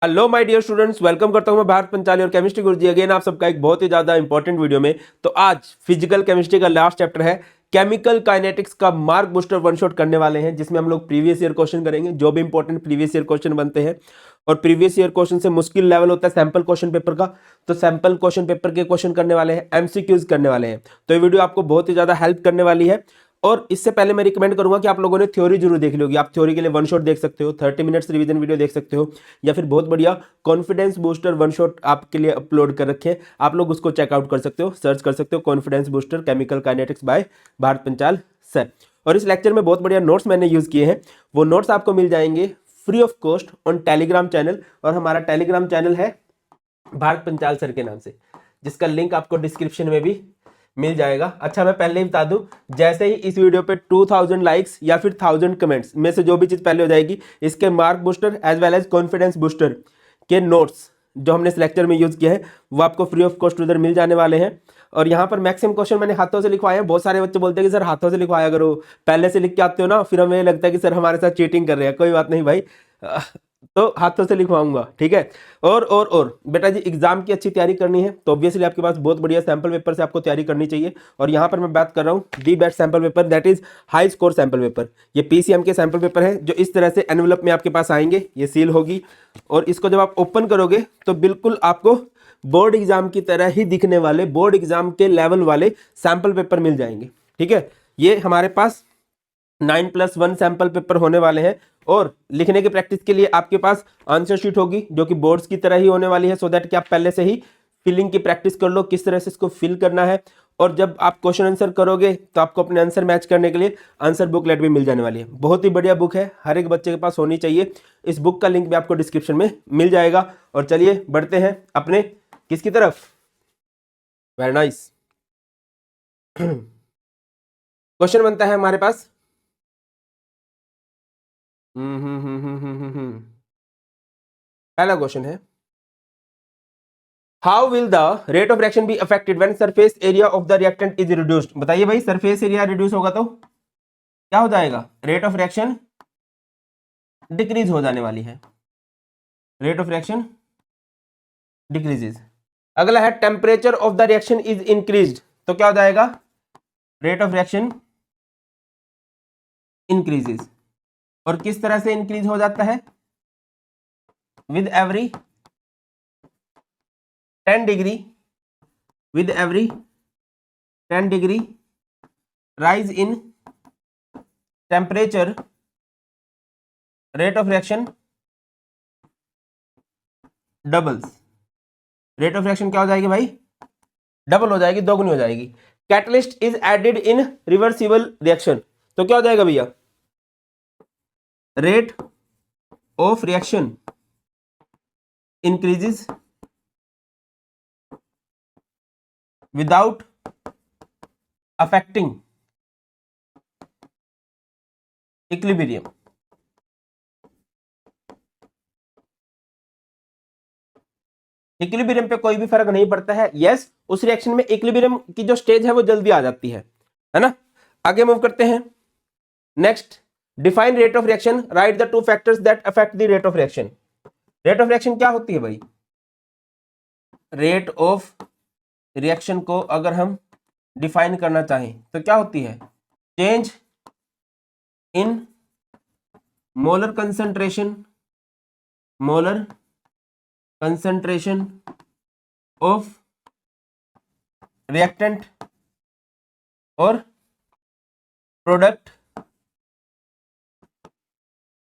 Hello my dear students, welcome करता हूं मैं भारत पंचाली और केमिस्ट्री गुरुजी अगेन आप सबका एक बहुत ही ज्यादा इंपॉर्टेंट वीडियो में। तो आज फिजिकल केमिस्ट्री का लास्ट चैप्टर है केमिकल काइनेटिक्स का मार्क बूस्टर वन शॉट करने वाले हैं, जिसमें हम लोग प्रीवियस ईयर क्वेश्चन करेंगे, जो भी इंपॉर्टेंट प्रीवियस ईयर क्वेश्चन बनते हैं। और प्रीवियस ईयर क्वेश्चन से मुश्किल लेवल होता है सैंपल क्वेश्चन पेपर का, तो सैंपल क्वेश्चन पेपर के क्वेश्चन करने वाले हैं, एमसीक्यूज करने वाले हैं। तो ये वीडियो आपको बहुत ही ज्यादा हेल्प करने वाली है। और इससे पहले मैं रिकमेंड करूंगा कि आप लोगों ने थ्योरी जरूर देख ली होगी। आप थ्योरी के लिए वन शॉट देख सकते हो, 30 मिनट्स रिवीजन वीडियो देख सकते हो, या फिर बहुत बढ़िया कॉन्फिडेंस बूस्टर वन शॉट आपके लिए अपलोड कर रखे हैं, आप लोग उसको चेकआउट कर सकते हो, सर्च कर सकते हो confidence booster chemical kinetics by Bharat Panchal sir. और इस लेक्चर में बहुत बढ़िया नोट्स मैंने यूज किए हैं, वो नोट्स आपको मिल जाएंगे free of cost on Telegram channel. और हमारा टेलीग्राम चैनल है भारत पंचाल सर के नाम से, जिसका लिंक आपको डिस्क्रिप्शन में भी मिल जाएगा। अच्छा, मैं पहले ही बता दूं, जैसे ही इस वीडियो पे 2000 लाइक्स या फिर 1000 कमेंट्स में से जो भी चीज पहले हो जाएगी, इसके mark booster as well as confidence booster के नोट्स जो हमने इस लेक्चर में यूज किया है वो आपको फ्री ऑफ कॉस्ट उधर मिल जाने वाले हैं। और यहाँ पर मैक्सिमम क्वेश्चन मैंने हाथों से लिखवाए हैं। बहुत सारे बच्चे बोलते हैं कि सर हाथों से लिखवाया करो, पहले से लिख के आते हो ना, फिर हमें लगता है कि सर हमारे साथ चीटिंग कर रहे हैं। कोई बात नहीं भाई, तो हाथों से लिखवाऊंगा, ठीक है। और बेटा जी, एग्जाम की अच्छी तैयारी करनी है तो ऑब्वियसली आपके पास बहुत बढ़िया सैंपल पेपर से आपको तैयारी करनी चाहिए। और यहाँ पर मैं बात कर रहा हूँ the best sample paper, that is high score sample paper. ये पीसीएम के सैंपल पेपर है जो इस तरह से एनवेलप में आपके पास आएंगे, ये सील होगी, और इसको जब आप ओपन करोगे तो बिल्कुल आपको बोर्ड एग्जाम की तरह ही दिखने वाले, बोर्ड एग्जाम के लेवल वाले सैंपल पेपर मिल जाएंगे, ठीक है। ये हमारे पास 9+1 सैंपल पेपर होने वाले हैं। और लिखने की प्रैक्टिस के लिए आपके पास आंसर शीट होगी जो कि बोर्ड्स की तरह ही होने वाली है, सो दैट कि आप पहले से ही फिलिंग की प्रैक्टिस कर लो, किस तरह से इसको फिल करना है। और जब आप क्वेश्चन आंसर करोगे तो आपको अपने आंसर मैच करने के लिए आंसर बुकलेट भी मिल जाने वाली है। बहुत ही बढ़िया बुक है, हर एक बच्चे के पास होनी चाहिए। इस बुक का लिंक भी आपको डिस्क्रिप्शन में मिल जाएगा। और चलिए बढ़ते हैं अपने किसकी तरफ, वेरी नाइस। क्वेश्चन बनता है हमारे पास, पहला क्वेश्चन है, how will the rate of reaction be affected when surface area of the reactant is reduced. बताइए भाई, सरफेस एरिया रिड्यूस होगा तो क्या हो जाएगा, रेट ऑफ रिएक्शन डिक्रीज हो जाने वाली है, रेट ऑफ रिएक्शन डिक्रीजेज। अगला है temperature of the reaction is increased, तो क्या हो जाएगा, रेट ऑफ रिएक्शन इंक्रीजेज। और किस तरह से इंक्रीज हो जाता है, with every 10 degree, with every 10 degree rise in temperature, rate of reaction doubles. Rate of reaction क्या हो जाएगी भाई, डबल हो जाएगी, दोगुनी हो जाएगी। Catalyst is added in reversible reaction, तो क्या हो जाएगा भैया, rate of reaction increases without affecting equilibrium. Equilibrium पे कोई भी फर्क नहीं पड़ता है, यस, उस रिएक्शन में इक्विलिब्रियम की जो स्टेज है वो जल्दी आ जाती है ना। आगे मूव करते हैं, next, define rate of reaction, right the two factors that affect the rate of reaction. Rate of reaction क्या होती है भाई, रेट ऑफ रिएक्शन को अगर हम डिफाइन करना चाहें तो क्या होती है, change in molar concentration, molar concentration of reactant और प्रोडक्ट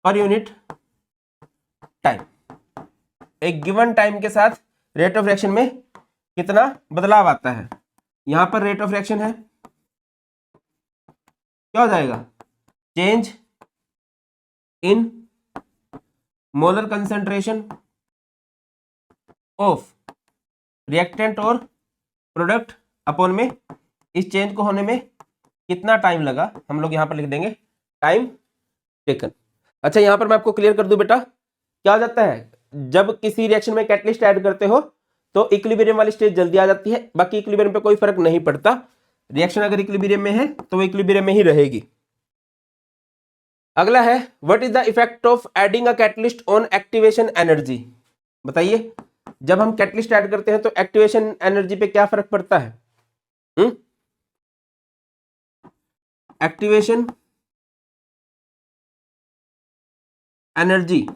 पर यूनिट टाइम। एक गिवन टाइम के साथ रेट ऑफ रिएक्शन में कितना बदलाव आता है। यहां पर रेट ऑफ रिएक्शन है, क्या हो जाएगा, change in molar concentration of reactant और प्रोडक्ट अपॉन में इस चेंज को होने में कितना टाइम लगा, हम लोग यहां पर लिख देंगे टाइम टेकन। अच्छा, यहां पर मैं आपको क्लियर कर दूं बेटा, क्या हो जाता है, जब किसी रिएक्शन में कैटलिस्ट ऐड करते हो तो इक्विलिब्रियम वाली स्टेज जल्दी आ जाती है, बाकी इक्विलिब्रियम पे कोई फर्क नहीं पड़ता। रिएक्शन अगर इक्विलिब्रियम में है तो वो इक्विलिब्रियम में ही रहेगी। अगला है, what is the effect of adding a catalyst on activation energy. बताइए, जब हम कैटलिस्ट ऐड करते हैं तो एक्टिवेशन एनर्जी पे क्या फर्क पड़ता है? Activation energy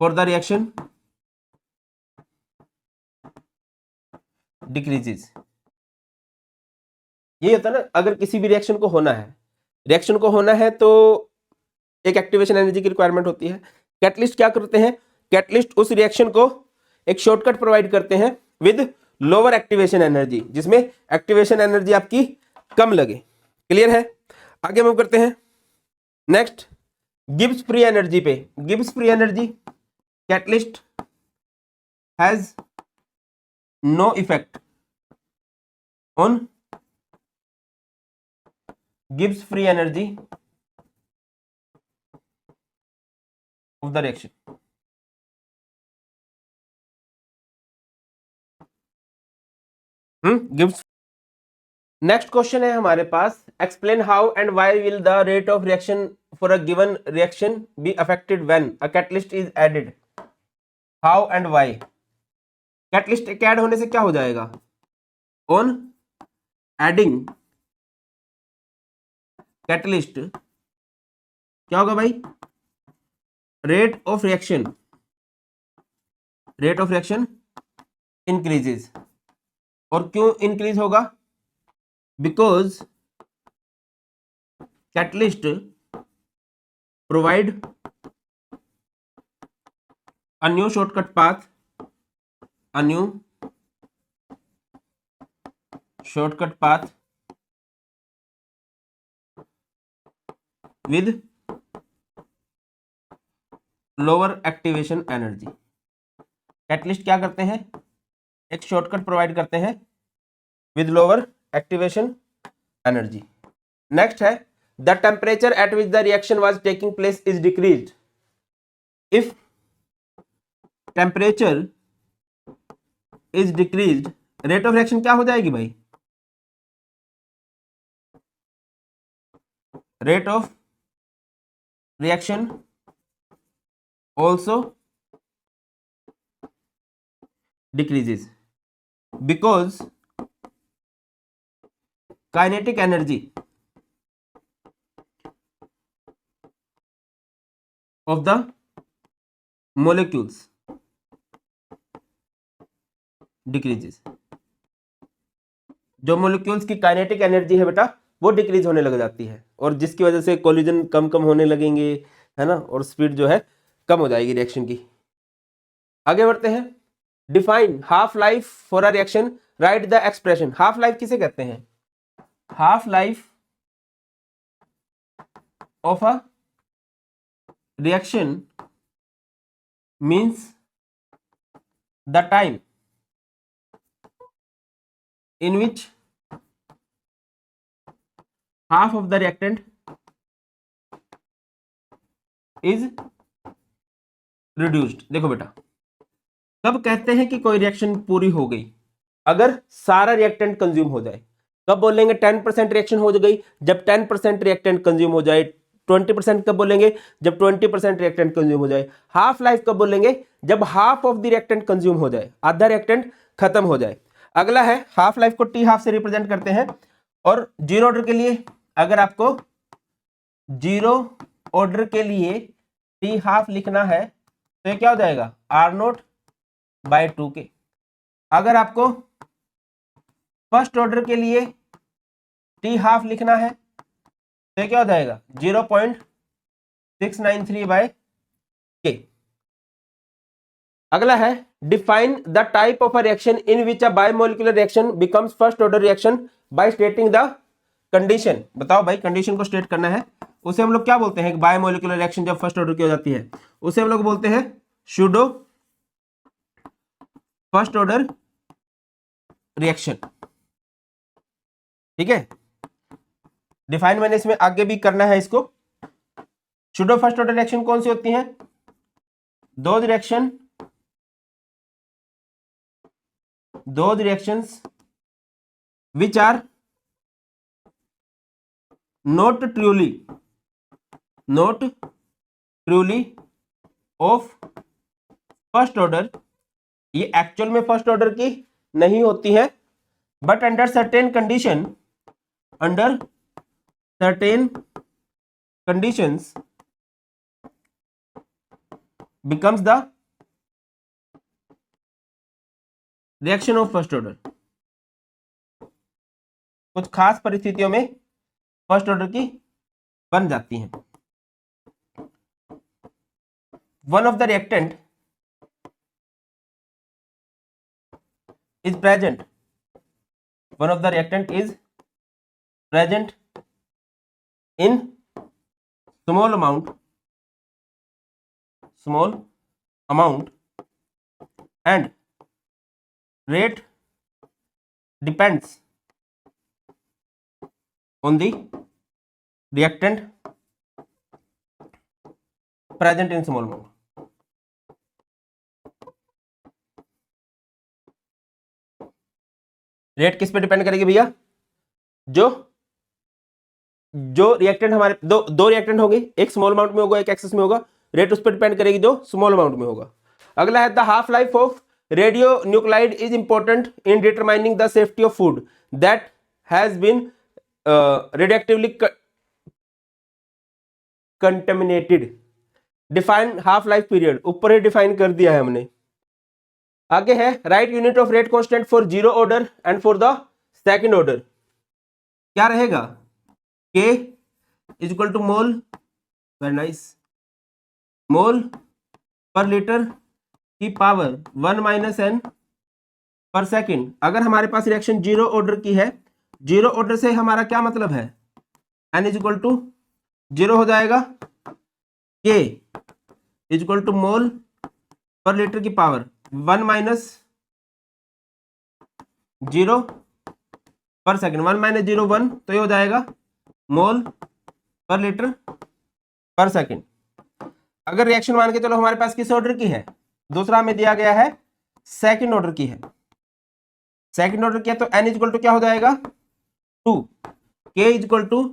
for the reaction decreases. ये होता है ना, अगर किसी भी रिएक्शन को होना है तो एक एक्टिवेशन एनर्जी की रिक्वायरमेंट होती है। कैटलिस्ट क्या करते हैं? कैटलिस्ट उस रिएक्शन को एक शॉर्टकट प्रोवाइड करते हैं विद लोअर एक्टिवेशन एनर्जी, जिसमें एक्टिवेशन एनर्जी आपकी कम लगे। क्लियर है? आगे मूव करते हैं। नेक्स्ट, गिब्स फ्री एनर्जी पे। Gibbs free energy, catalyst has no effect on Gibbs free energy of the reaction. Gibbs. Next question है हमारे पास, explain how and why will the rate of reaction for a given reaction be affected when a catalyst is added. How and why. Catalyst के add होने से क्या हो जाएगा? On adding catalyst क्या होगा भाई? Rate of reaction increases. और क्यों इंक्रीज होगा? Because catalyst provide a new shortcut path with lower activation energy। Catalyst क्या करते हैं? एक शॉर्टकट प्रोवाइड करते हैं with lower activation energy. Next है, the temperature at which the reaction was taking place is decreased if temperature is decreased. Rate of reaction क्या हो जाएगी भाई? Rate of reaction also decreases because kinetic energy of the molecules decreases। जो molecules की kinetic energy है बेटा वो decrease होने लग जाती है, और जिसकी वजह से कोलिजन कम होने लगेंगे, है ना, और स्पीड जो है कम हो जाएगी रिएक्शन की। आगे बढ़ते हैं। Define half life for a reaction, right the expression. Half life किसे कहते हैं? Half life of a reaction means the time in which half of the reactant is reduced। देखो बेटा, कब कहते हैं कि कोई रिएक्शन पूरी हो गई? अगर सारा रिएक्टेंट कंज्यूम हो जाए। कब बोलेंगे 10% रिएक्शन हो गई? जब 10% रिएक्टेंट कंज्यूम हो जाए। 20% कब बोलेंगे? जब 20% रिएक्टेंट कंज्यूम हो जाए। हाफ लाइफ कब बोलेंगे? जब half of the reactant consume हो जाए, आधा रिएक्टेंट खत्म हो जाए। अगला है, हाफ लाइफ को टी हाफ से रिप्रेजेंट करते हैं, और जीरो ऑर्डर के लिए अगर आपको जीरो ऑर्डर के लिए टी हाफ लिखना है तो ये क्या हो जाएगा? R naught by 2k। अगर आपको फर्स्ट ऑर्डर के लिए टी हाफ लिखना है तो क्या हो जाएगा? 0.693 बाय k। अगला है, define the type of a reaction in which a bimolecular reaction becomes first order reaction by stating the condition. बताओ भाई, कंडीशन को स्टेट करना है। उसे हम लोग क्या बोलते हैं? बायोमोलिकुलर रिएक्शन जब फर्स्ट ऑर्डर की हो जाती है उसे हम लोग बोलते हैं सूडो फर्स्ट ऑर्डर रिएक्शन। ठीक है, डिफाइन मैंने इसमें आगे भी करना है इसको। सूडो फर्स्ट ऑर्डर रिएक्शन कौन सी होती है? दो reactions which are not truly of first order, ये एक्चुअल में फर्स्ट ऑर्डर की नहीं होती है, but under certain condition, under certain conditions becomes the reaction of first order. कुछ खास परिस्थितियों में फर्स्ट ऑर्डर की बन जाती हैं। One of the reactant is present, one of the reactant is present in small amount and rate depends on the reactant present in small amount। Rate किस पे डिपेंड करेगी भैया? जो रिएक्टेंट हमारे दो रिएक्टेंट होंगे, एक स्मॉल अमाउंट में होगा, एक एक्सेस में होगा, रेट उस पर डिपेंड करेगी जो स्मॉल अमाउंट में होगा। अगला है the half life of radio nuclide is important in determining the safety of food that has been radioactively contaminated. Define half life period, ऊपर ही डिफाइन कर दिया है हमने। आगे है right unit of rate constant for zero order and for the second order. क्या रहेगा? K is equal to mole, very nice, mole per litre की power 1 minus n per second. अगर हमारे पास रिएक्शन जीरो ऑर्डर की है, zero order से हमारा क्या मतलब है? n is equal to zero हो जाएगा, K is equal to mole per litre की power 1 minus zero per second, 1 minus zero 1, तो ये हो जाएगा मोल पर लीटर पर सेकेंड। अगर रिएक्शन मान के चलो हमारे पास किस ऑर्डर की है? दूसरा हमें दिया गया है सेकंड ऑर्डर की है, सेकंड ऑर्डर की है, तो n इज इक्वल टू क्या हो जाएगा? 2, K is equal to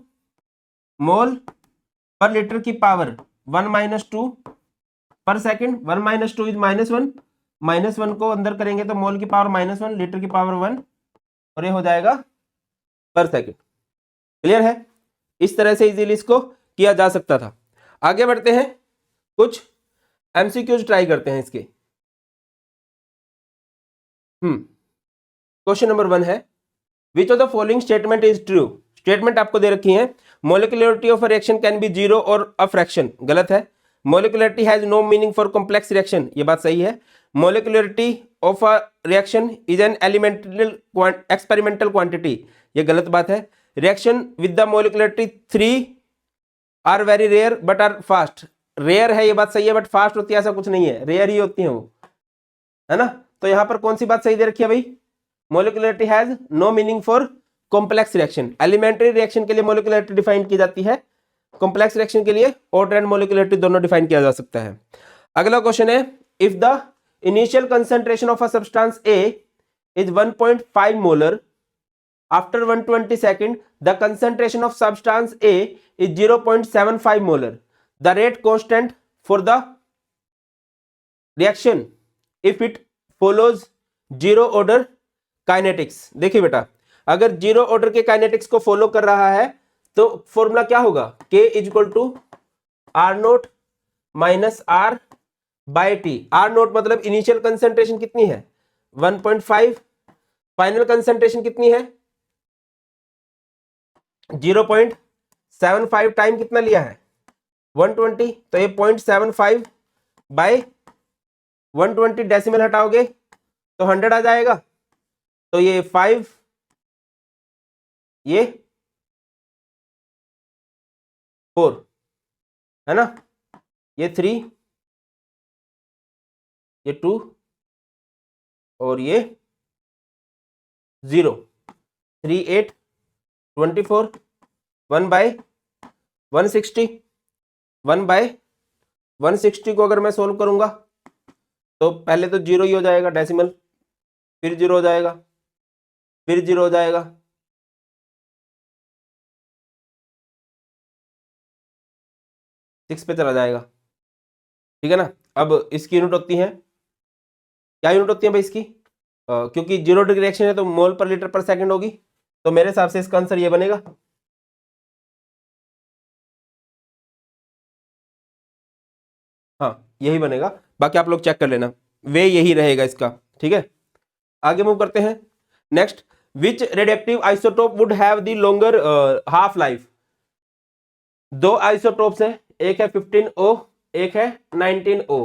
mole per litre की पावर 1 माइनस 2 पर सेकेंड, 1 माइनस 2 इज -1, -1 को अंदर करेंगे तो मोल की पावर -1, लीटर की पावर 1, और ये हो जाएगा पर सेकेंड। क्लियर है? इस तरह से इजीली इसको किया जा सकता था। आगे बढ़ते हैं, कुछ एमसीक्यूज ट्राई करते हैं इसके। क्वेश्चन नंबर 1 है which of the following statement is true. Statement आपको दे रखी है, molecularity of a reaction can be zero और अ फ्रैक्शन, गलत है। Molecularity has no meaning for complex reaction, ये बात सही है। Molecularity of a reaction is an elemental experimental quantity, ये गलत बात है। Reaction with the molecularity 3 are very rare but are fast, rare है ये बात सही है, बट फास्ट होती है ऐसा कुछ नहीं है, रेयर ही होती है वो, है ना। तो यहां पर कौन सी बात सही दे रखी है भाई? Molecularity has no meaning for complex reaction. Elementary reaction के लिए मोलिकुलरिटी डिफाइन की जाती है, कॉम्प्लेक्स रिएक्शन के लिए ऑर्डर एंड मोलिकुलरिटी दोनों डिफाइन किया जा सकता है। अगला क्वेश्चन है if the initial concentration of a substance A is 1.5 molar after 120 second the concentration of substance A is 0.75 molar, the rate constant for the reaction if it follows zero order kinetics। देखिए बेटा, अगर zero order के kinetics को follow कर रहा है तो formula क्या होगा? K is equal to R note minus R by t. R naught मतलब इनिशियल कंसेंट्रेशन कितनी है? 1.5, फाइनल कंसेंट्रेशन कितनी है? 0.75, टाइम कितना लिया है? 120, तो ये 0.75 बाय 120, डेसिमल हटाओगे तो 100 आ जाएगा, तो ये 5, ये 4 है ना, ये 3, ये 2 और ये 0, 3, 8, 24, 1 बाय 160, 1 बाय 160 को अगर मैं सोल्व करूंगा तो पहले तो 0 ही हो जाएगा डेसिमल, फिर 0 हो जाएगा, फिर 0 हो जाएगा, 6 पे चला जाएगा, ठीक है ना। अब इसकी यूनिट होती है, क्या यूनिट होती है भाई इसकी, क्योंकि 0 डिग्री रिएक्शन है तो मोल पर लीटर पर सेकंड होगी, तो मेरे हिसाब से इसका आंसर ये बनेगा। हाँ यही बनेगा, बाकी आप लोग चेक कर लेना, वे यही रहेगा इसका। ठीक है, आगे मूव करते हैं। Next, which radioactive isotope would have the longer half life. दो आइसोटोप्स हैं, एक है 15O, एक है 19O।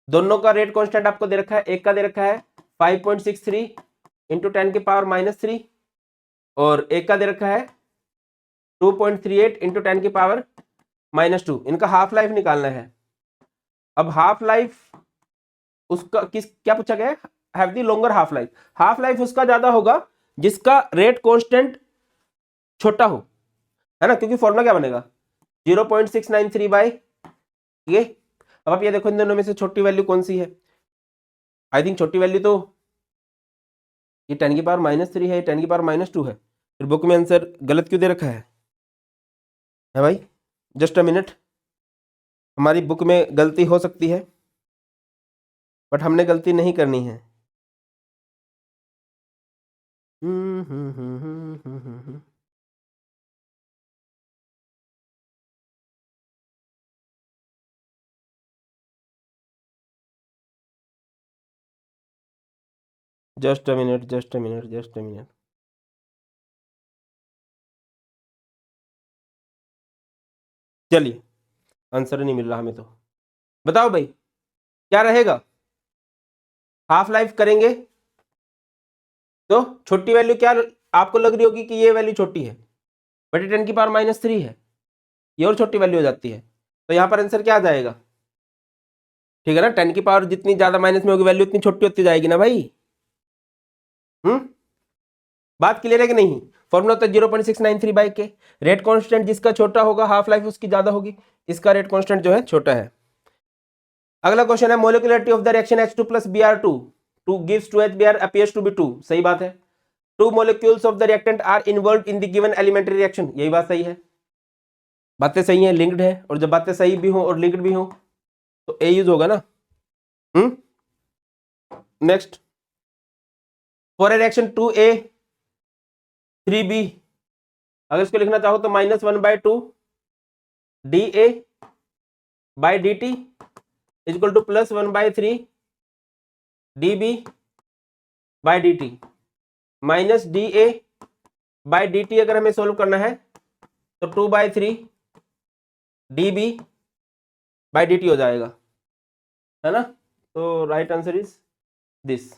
दोनों का रेट कांस्टेंट आपको दे रखा है, एक का दे रखा है 5.63 इंटू 10 की पावर -3 और एक का दे रखा है 2.38 इंटू 10 की पावर -2। इनका हाफ लाइफ निकालना है। अब हाफ लाइफ उसका क्या पूछा गया है, have the longer half life. Half life उसका ज्यादा होगा जिसका रेट कांस्टेंट छोटा हो, है ना, क्योंकि फॉर्मूला क्या बनेगा 0.693 बाय ये। अब आप ये देखो इन दोनों में से छोटी वैल्यू कौन सी है, आई थिंक छोटी वैल्यू तो ये 10 की पावर -3 है, 10 की पावर -2 है, फिर बुक में आंसर गलत क्यों दे रखा है भाई। जस्ट अ मिनट, हमारी बुक में गलती हो सकती है बट हमने गलती नहीं करनी है। Just a minute, just a minute, just a minute. चलिए, आंसर नहीं मिल रहा हमें, तो बताओ भाई क्या रहेगा। हाफ लाइफ करेंगे तो छोटी वैल्यू क्या आपको लग रही होगी कि ये वैल्यू छोटी है, बट 10 की पावर -3 है, ये और छोटी वैल्यू हो जाती है, तो यहां पर आंसर क्या आ जाएगा। ठीक है ना, 10 की पावर जितनी ज्यादा माइनस में होगी वैल्यू उतनी छोटी होती जाएगी ना भाई। बात क्लियर है कि नहीं। फॉर्मूला होता है 0.693 बाई के। रेट कांस्टेंट जिसका छोटा होगा हाफ लाइफ उसकी ज्यादा होगी, इसका रेट कांस्टेंट जो है छोटा है। अगला क्वेश्चन है, molecularity of the reaction H2 plus Br2 2 gives 2HBr appears to be 2। सही बात है। 2 molecules of the reactant are involved in the given elementary reaction। यही बात सही है, बातें सही हैं, लिंक्ड है, और जब बातें सही भी हो और लिंक्ड भी हो तो ए यूज होगा ना। Next, for a reaction 2A 3B, अगर इसको लिखना चाहो तो -1/2 dA by dt is equal to +1/3 dB by dt। -dA by dt अगर हमें सोल्व करना है तो 2/3 dB by dt हो जाएगा, है ना। तो राइट आंसर इज दिस।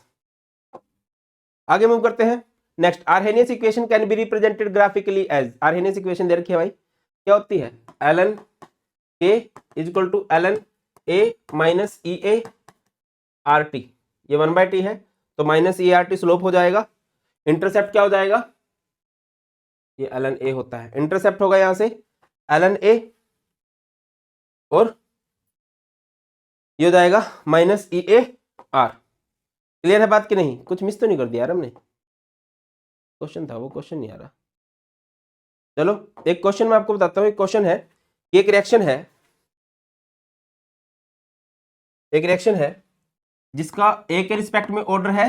आगे मूव करते हैं। Next, Arrhenius equation can be represented graphically as. Arrhenius equation दे रखी है भाई, क्या होती है, ln k is equal to ln a minus EA RT। ये 1/t है तो -ERT स्लोप हो जाएगा। इंटरसेप्ट क्या हो जाएगा, ये ln a होता है, इंटरसेप्ट होगा यहां से ln a और ये हो जाएगा -EAR। क्लियर है बात कि नहीं, कुछ मिस तो नहीं कर दिया यार हमने, क्वेश्चन था वो क्वेश्चन नहीं आ रहा। चलो एक क्वेश्चन मैं आपको बताता हूँ। एक क्वेश्चन है कि एक रिएक्शन है जिसका ए के रिस्पेक्ट में ऑर्डर है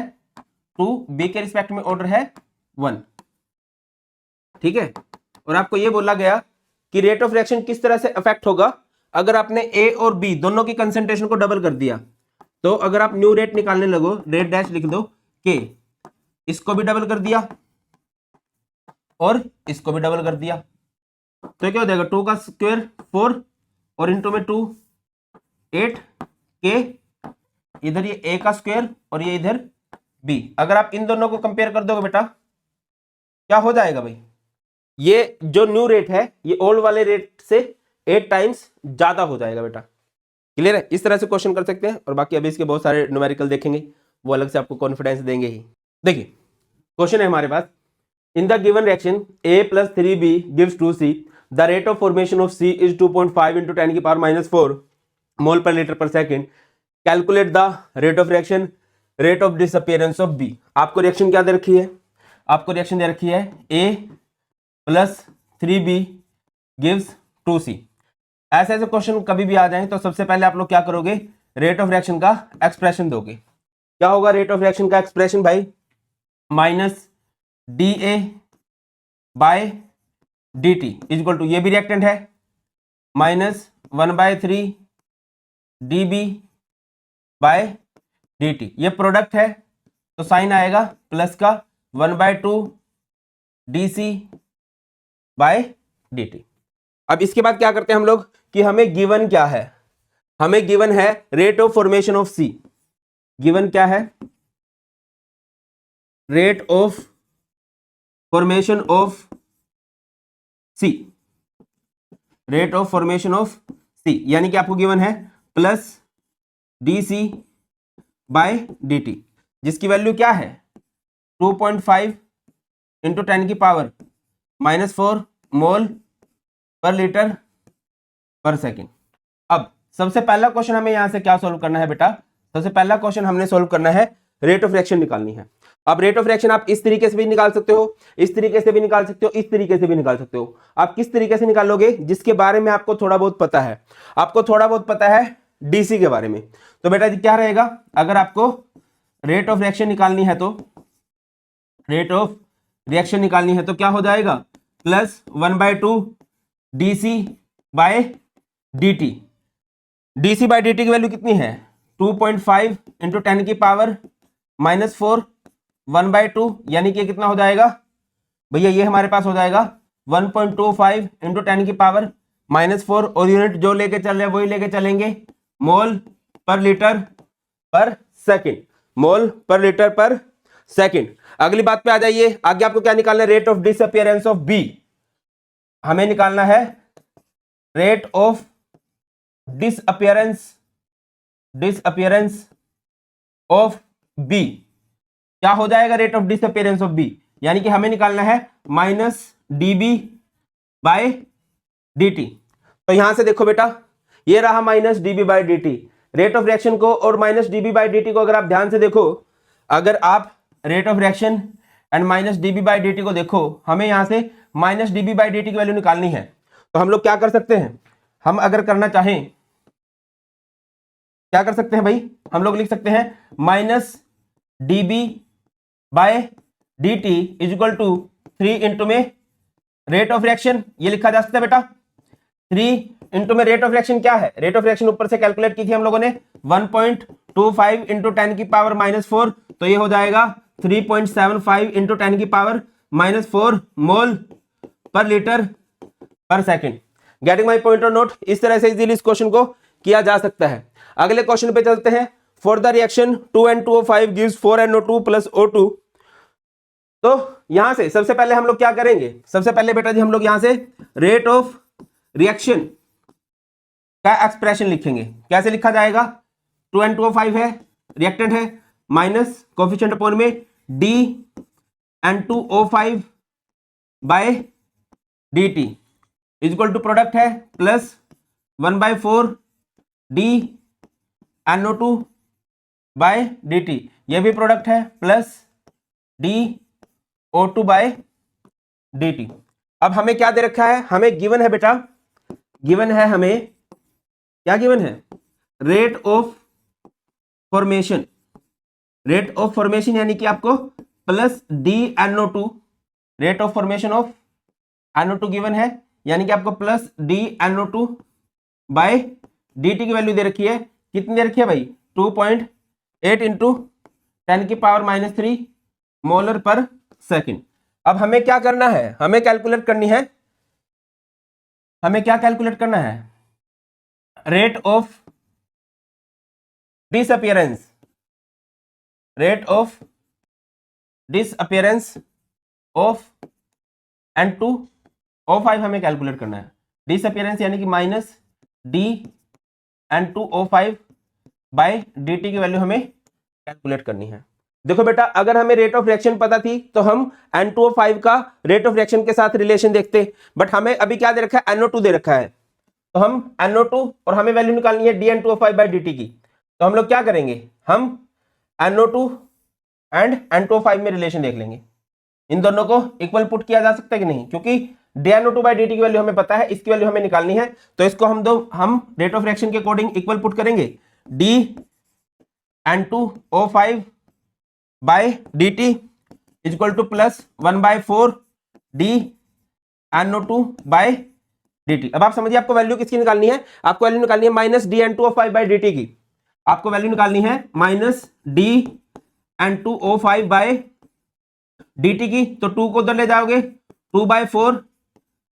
2, बी के रिस्पेक्ट में ऑर्डर है 1। ठीक है, और आपको ये बोला गया कि रेट ऑफ रिएक्शन किस तरह से अफेक्ट होगा अगर आपने ए और बी दोनों की कंसेंट्रेशन को डबल कर दिया। तो अगर आप न्यू रेट निकालने लगो, रेट डैश लिख दो के, इसको भी डबल कर दिया और इसको भी डबल कर दिया, तो क्या हो जाएगा 2 का स्क्वायर 4 और इंटू में 2 8 के, इधर ये ए का स्क्वायर और ये इधर बी। अगर आप इन दोनों को कंपेयर कर दोगे बेटा क्या हो जाएगा भाई, ये जो न्यू रेट है ये ओल्ड वाले रेट से 8 टाइम्स ज्यादा हो जाएगा बेटा। क्लियर है, इस तरह से क्वेश्चन कर सकते हैं, और बाकी अभी इसके बहुत सारे न्यूमेरिकल देखेंगे, वो अलग से आपको कॉन्फिडेंस देंगे ही। देखिए क्वेश्चन है हमारे पास, in the given reaction A plus 3B gives 2C, the rate of formation of C is 2.5 into 10 की पावर -4 मोल पर लीटर पर second. Calculate the rate of reaction, rate of disappearance of B। आपको reaction क्या दे रखी है, आपको reaction दे रखी है A plus 3B gives 2C। ऐसे ऐसे क्वेश्चन कभी भी आ जाएं तो सबसे पहले आप लोग क्या करोगे, रेट ऑफ रिएक्शन का एक्सप्रेशन दोगे। क्या होगा रेट ऑफ रिएक्शन का एक्सप्रेशन भाई, minus d A by D t is equal to, ये भी रिएक्टेंट है, minus 1/3 d B by D t, ये प्रोडक्ट है तो साइन आएगा प्लस का 1/2 d C by D t. अब इसके बाद क्या करते हैं हम लोग कि हमें गिवन क्या है, हमें गिवन है rate of formation of C. Given क्या है, rate of formation of C, rate of formation of C, यानी कि आपको गिवन है plus D C by D T, जिसकी वैल्यू क्या है 2.5 इंटू 10 की पावर -4 मोल पर लीटर पर सेकेंड। अब सबसे पहला क्वेश्चन हमें यहां से क्या सॉल्व करना है बेटा, सबसे पहला क्वेश्चन हमने सॉल्व करना है रेट ऑफ रिएक्शन निकालनी है। अब रेट ऑफ रिएक्शन आप इस तरीके से भी निकाल सकते हो, इस तरीके से भी निकाल सकते हो, इस तरीके से भी निकाल सकते हो। आप किस तरीके से निकालोगे, जिसके बारे में आपको थोड़ा बहुत पता है, आपको थोड़ा बहुत पता है डीसी के बारे में। तो बेटा जी क्या रहेगा, अगर आपको रेट ऑफ रिएक्शन निकालनी है तो, रेट ऑफ रिएक्शन निकालनी है तो क्या हो जाएगा, plus 1/2 d C by dt। dc by dt की वैल्यू कितनी है 2.5 इंटू 10 की पावर -4 1/2, यानी कि कितना हो जाएगा भैया, ये हमारे पास हो जाएगा 1.25 इंटू 10 की पावर -4, और यूनिट जो लेके चल रहे हैं वही लेके चलेंगे, मोल पर लीटर पर सेकेंड, मोल पर लीटर पर सेकेंड। अगली बात पे आ जाइए, आगे आपको क्या निकालना है, rate of disappearance of B. हमें निकालना है rate of disappearance of B. क्या हो जाएगा rate of disappearance of B, यानी कि हमें निकालना है माइनस डीबी बाय dt। तो यहां से देखो बेटा, ये रहा minus d B by dt। Rate of reaction को और माइनस डीबी बाय dt को अगर आप ध्यान से देखो, अगर आप rate of reaction and minus d B by dt को देखो, हमें यहां से माइनस डीबी बाय dt की वैल्यू निकालनी है। तो हम लोग क्या कर सकते हैं, हम अगर करना चाहें क्या कर सकते हैं भाई, हम लोग लिख सकते हैं minus d B by dt equal to 3 into में रेट ऑफ रिएक्शन, ये लिखा जा सकता है बेटा। 3 इंटू में रेट ऑफ रिएक्शन क्या है, रेट ऑफ रिएक्शन ऊपर से कैलकुलेट की थी हम लोगों ने 1.25 इंटू 10 की पावर -4, तो ये हो जाएगा 3.75 इंटू 10 की पावर -4 मोल पर लीटर पर सेकेंड। गेटिंग माई पॉइंट और नोट, इस तरह से इजीली इस क्वेश्चन को किया जा सकता है। अगले क्वेश्चन पे चलते हैं। For the reaction 2N2O5 gives 4NO2 plus O2। तो यहां से सबसे पहले हम लोग क्या करेंगे, सबसे पहले बेटा जी हम लोग यहां से रेट ऑफ रिएक्शन का एक्सप्रेशन लिखेंगे। कैसे लिखा जाएगा, 2N2O5 है, रिएक्टेंट है, माइनस कोफिशिएंट अपॉन में DN2O5 by dt equal to product है प्लस 1/4 DNO2 बाय dt, ये भी प्रोडक्ट है, प्लस DO2 बाय dt। अब हमें क्या दे रखा है, हमें गिवन है बेटा, गिवन है हमें, क्या गिवन है, rate of formation, rate of formation यानी कि आपको plus DNO2, rate of formation of NO2 given है, यानी कि आपको प्लस DNO2 बाय dt की वैल्यू दे रखी है, कितनी दे रखी है भाई 2.8 इंटू 10 की पावर -3 मोलर पर सेकेंड। अब हमें क्या करना है, हमें कैलकुलेट करनी है, हमें क्या कैलकुलेट करना है, rate of disappearance, rate of disappearance of N2O5 हमें कैलकुलेट करना है। डिसअपियरेंस यानी कि माइनस DN2O5 बाय dt की वैल्यू हमें कैलकुलेट करनी है। देखो बेटा, अगर हमें रेट ऑफ रिएक्शन पता थी तो हम N2O5 का रेट ऑफ रिएक्शन के साथ रिलेशन देखते, बट हमें अभी क्या दे रखा है, NO2 दे रखा है, तो हम NO2 और हमें वैल्यू निकालनी है DN2O5 बाय dt की। तो हम लोग क्या करेंगे, हम NO2 एंड N2O5 में रिलेशन देख लेंगे, इन दोनों को इक्वल पुट किया जा सकता है कि नहीं, क्योंकि dNO2/dt की वैल्यू हमें पता है, इसकी वैल्यू हमें निकालनी है। तो इसको हम रेट ऑफ रिएक्शन के अकॉर्डिंग इक्वल पुट करेंगे, dN2O5/dt equal two plus 1/4 dNO2/dt। अब आप समझिए आपको वैल्यू किसकी निकालनी है, आपको वैल्यू निकालनी है माइनस dN2O5/dt की। आपको वैल्यू निकालनी है माइनस dN2O5/dt की। तो 2 को उधर ले जाओगे, 2/4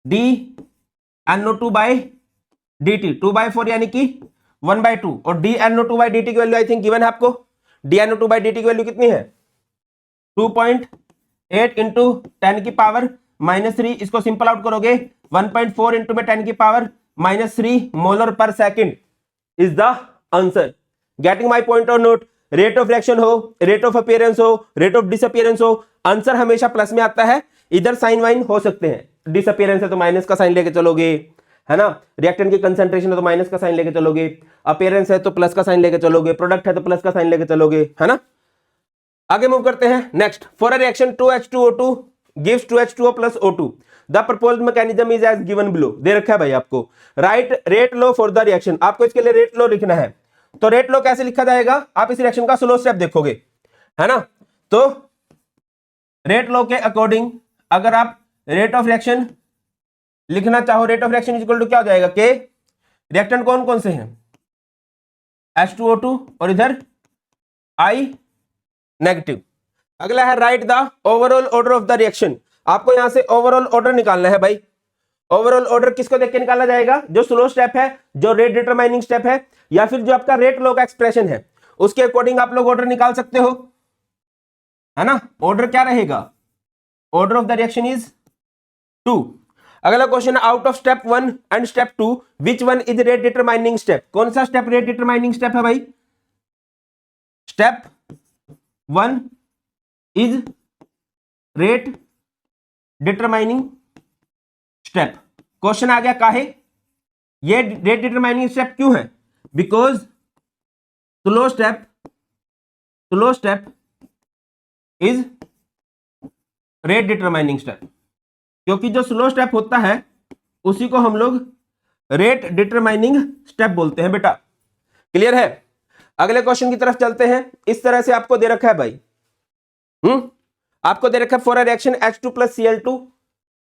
dNO2/dt, 2/4 यानी कि 1/2। और dNO2/dt की वैल्यू आई थिंक गिवन है आपको। dNO2/dt की वैल्यू कितनी है, 2.8 इंटू 10 की पावर -3। इसको सिंपल आउट करोगे 1.4 इंटू में 10 की पावर -3 मोलर पर second is the answer. Getting my point और नोट। रेट ऑफ रिएक्शन हो, रेट ऑफ अपीयरेंस हो, रेट ऑफ डिसअपीयरेंस हो, आंसर हमेशा प्लस में आता है। इधर साइन वाइन हो सकते हैं, डिसअपीयरेंस है तो माइनस का साइन लेके चलोगे, है ना। रिएक्टेंट की कंसंट्रेशन है तो माइनस का साइन लेके चलोगे, अपीयरेंस है तो प्लस का साइन लेके चलोगे, प्रोडक्ट है तो प्लस का साइन लेके चलोगे, है ना। आगे मूव करते हैं next. For a reaction 2H2O2 gives 2H2O plus O2, the proposed mechanism is as given below. दे रखा है भाई आपको, write rate law for the reaction. आपको इसके लिए रेट लो लिखना है। तो रेट लो कैसे लिखा जाएगा, आप इस रिएक्शन का स्लो स्टेप देखोगे, है ना। तो रेट लो के अकॉर्डिंग अगर आप रेट ऑफ रिएक्शन लिखना चाहो, rate of reaction equal to क्या हो जाएगा, के। रिएक्टेंट कौन कौन से हैं, H2O2 और इधर I नेगेटिव। अगला है right the overall order of the reaction. आपको यहां से ओवरऑल ऑर्डर निकालना है भाई। ओवरऑल ऑर्डर किसको देख के निकाला जाएगा, जो स्लो स्टेप है, जो रेट डिटरमाइनिंग स्टेप है, या फिर जो आपका रेट लो का एक्सप्रेशन है, उसके अकॉर्डिंग आप लोग ऑर्डर निकाल सकते हो, है ना। ऑर्डर क्या रहेगा, order of the reaction is 2। अगला क्वेश्चन है out of step 1 and step 2 which one is rate determining step. कौन सा स्टेप रेट डिटरमाइनिंग स्टेप है भाई, step 1 is rate determining step. Question आ गया काहे, ये रेट डिटरमाइनिंग स्टेप क्यों है, because slow step is rate determining step. क्योंकि जो स्लो स्टेप होता है उसी को हम लोग रेट डिटरमाइनिंग स्टेप बोलते हैं बेटा। क्लियर है। अगले क्वेश्चन की तरफ चलते हैं। इस तरह से आपको दे रखा है भाई, आपको दे रखा है for a reaction H2 plus Cl2,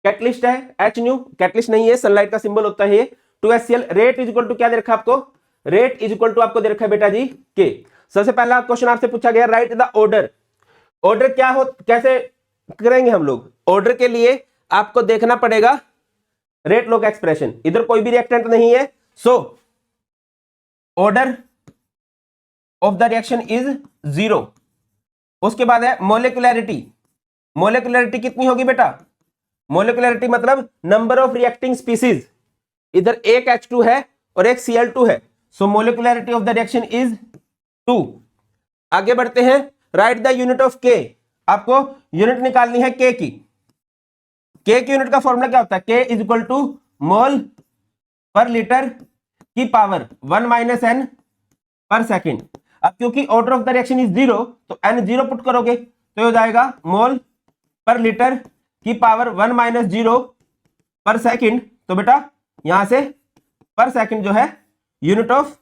catalyst है H न्यू, कैटलिस्ट नहीं है, सनलाइट का सिंबल होता है ये, 2HCl। Rate is equal to क्या दे रखा है आपको, रेट इज इक्वल टू आपको दे रखा है बेटा जी के। सबसे पहला क्वेश्चन आपसे पूछा गया राइट द ऑर्डर। ऑर्डर क्या हो, कैसे करेंगे हम लोग, ऑर्डर के लिए आपको देखना पड़ेगा रेट लो का एक्सप्रेशन। इधर कोई भी रिएक्टेंट नहीं है, so order of the reaction is 0। उसके बाद है मोलिकुलरिटी। मोलिकुलरिटी कितनी होगी बेटा, मोलिकुलरिटी मतलब नंबर ऑफ रिएक्टिंग स्पीसीज। इधर एक H2 है और एक Cl2 है, so molecularity of the reaction is 2। आगे बढ़ते हैं, राइट द यूनिट ऑफ के। आपको यूनिट निकालनी है के की। के की यूनिट का फॉर्मूला क्या होता है, के is equal to mole per litre की पावर 1 माइनस एन पर सेकेंड। अब क्योंकि order of the reaction is 0 तो एन 0 पुट करोगे तो हो जाएगा मोल पर लीटर की पावर 1 माइनस 0 पर सेकेंड। तो बेटा यहां से पर सेकेंड जो है यूनिट ऑफ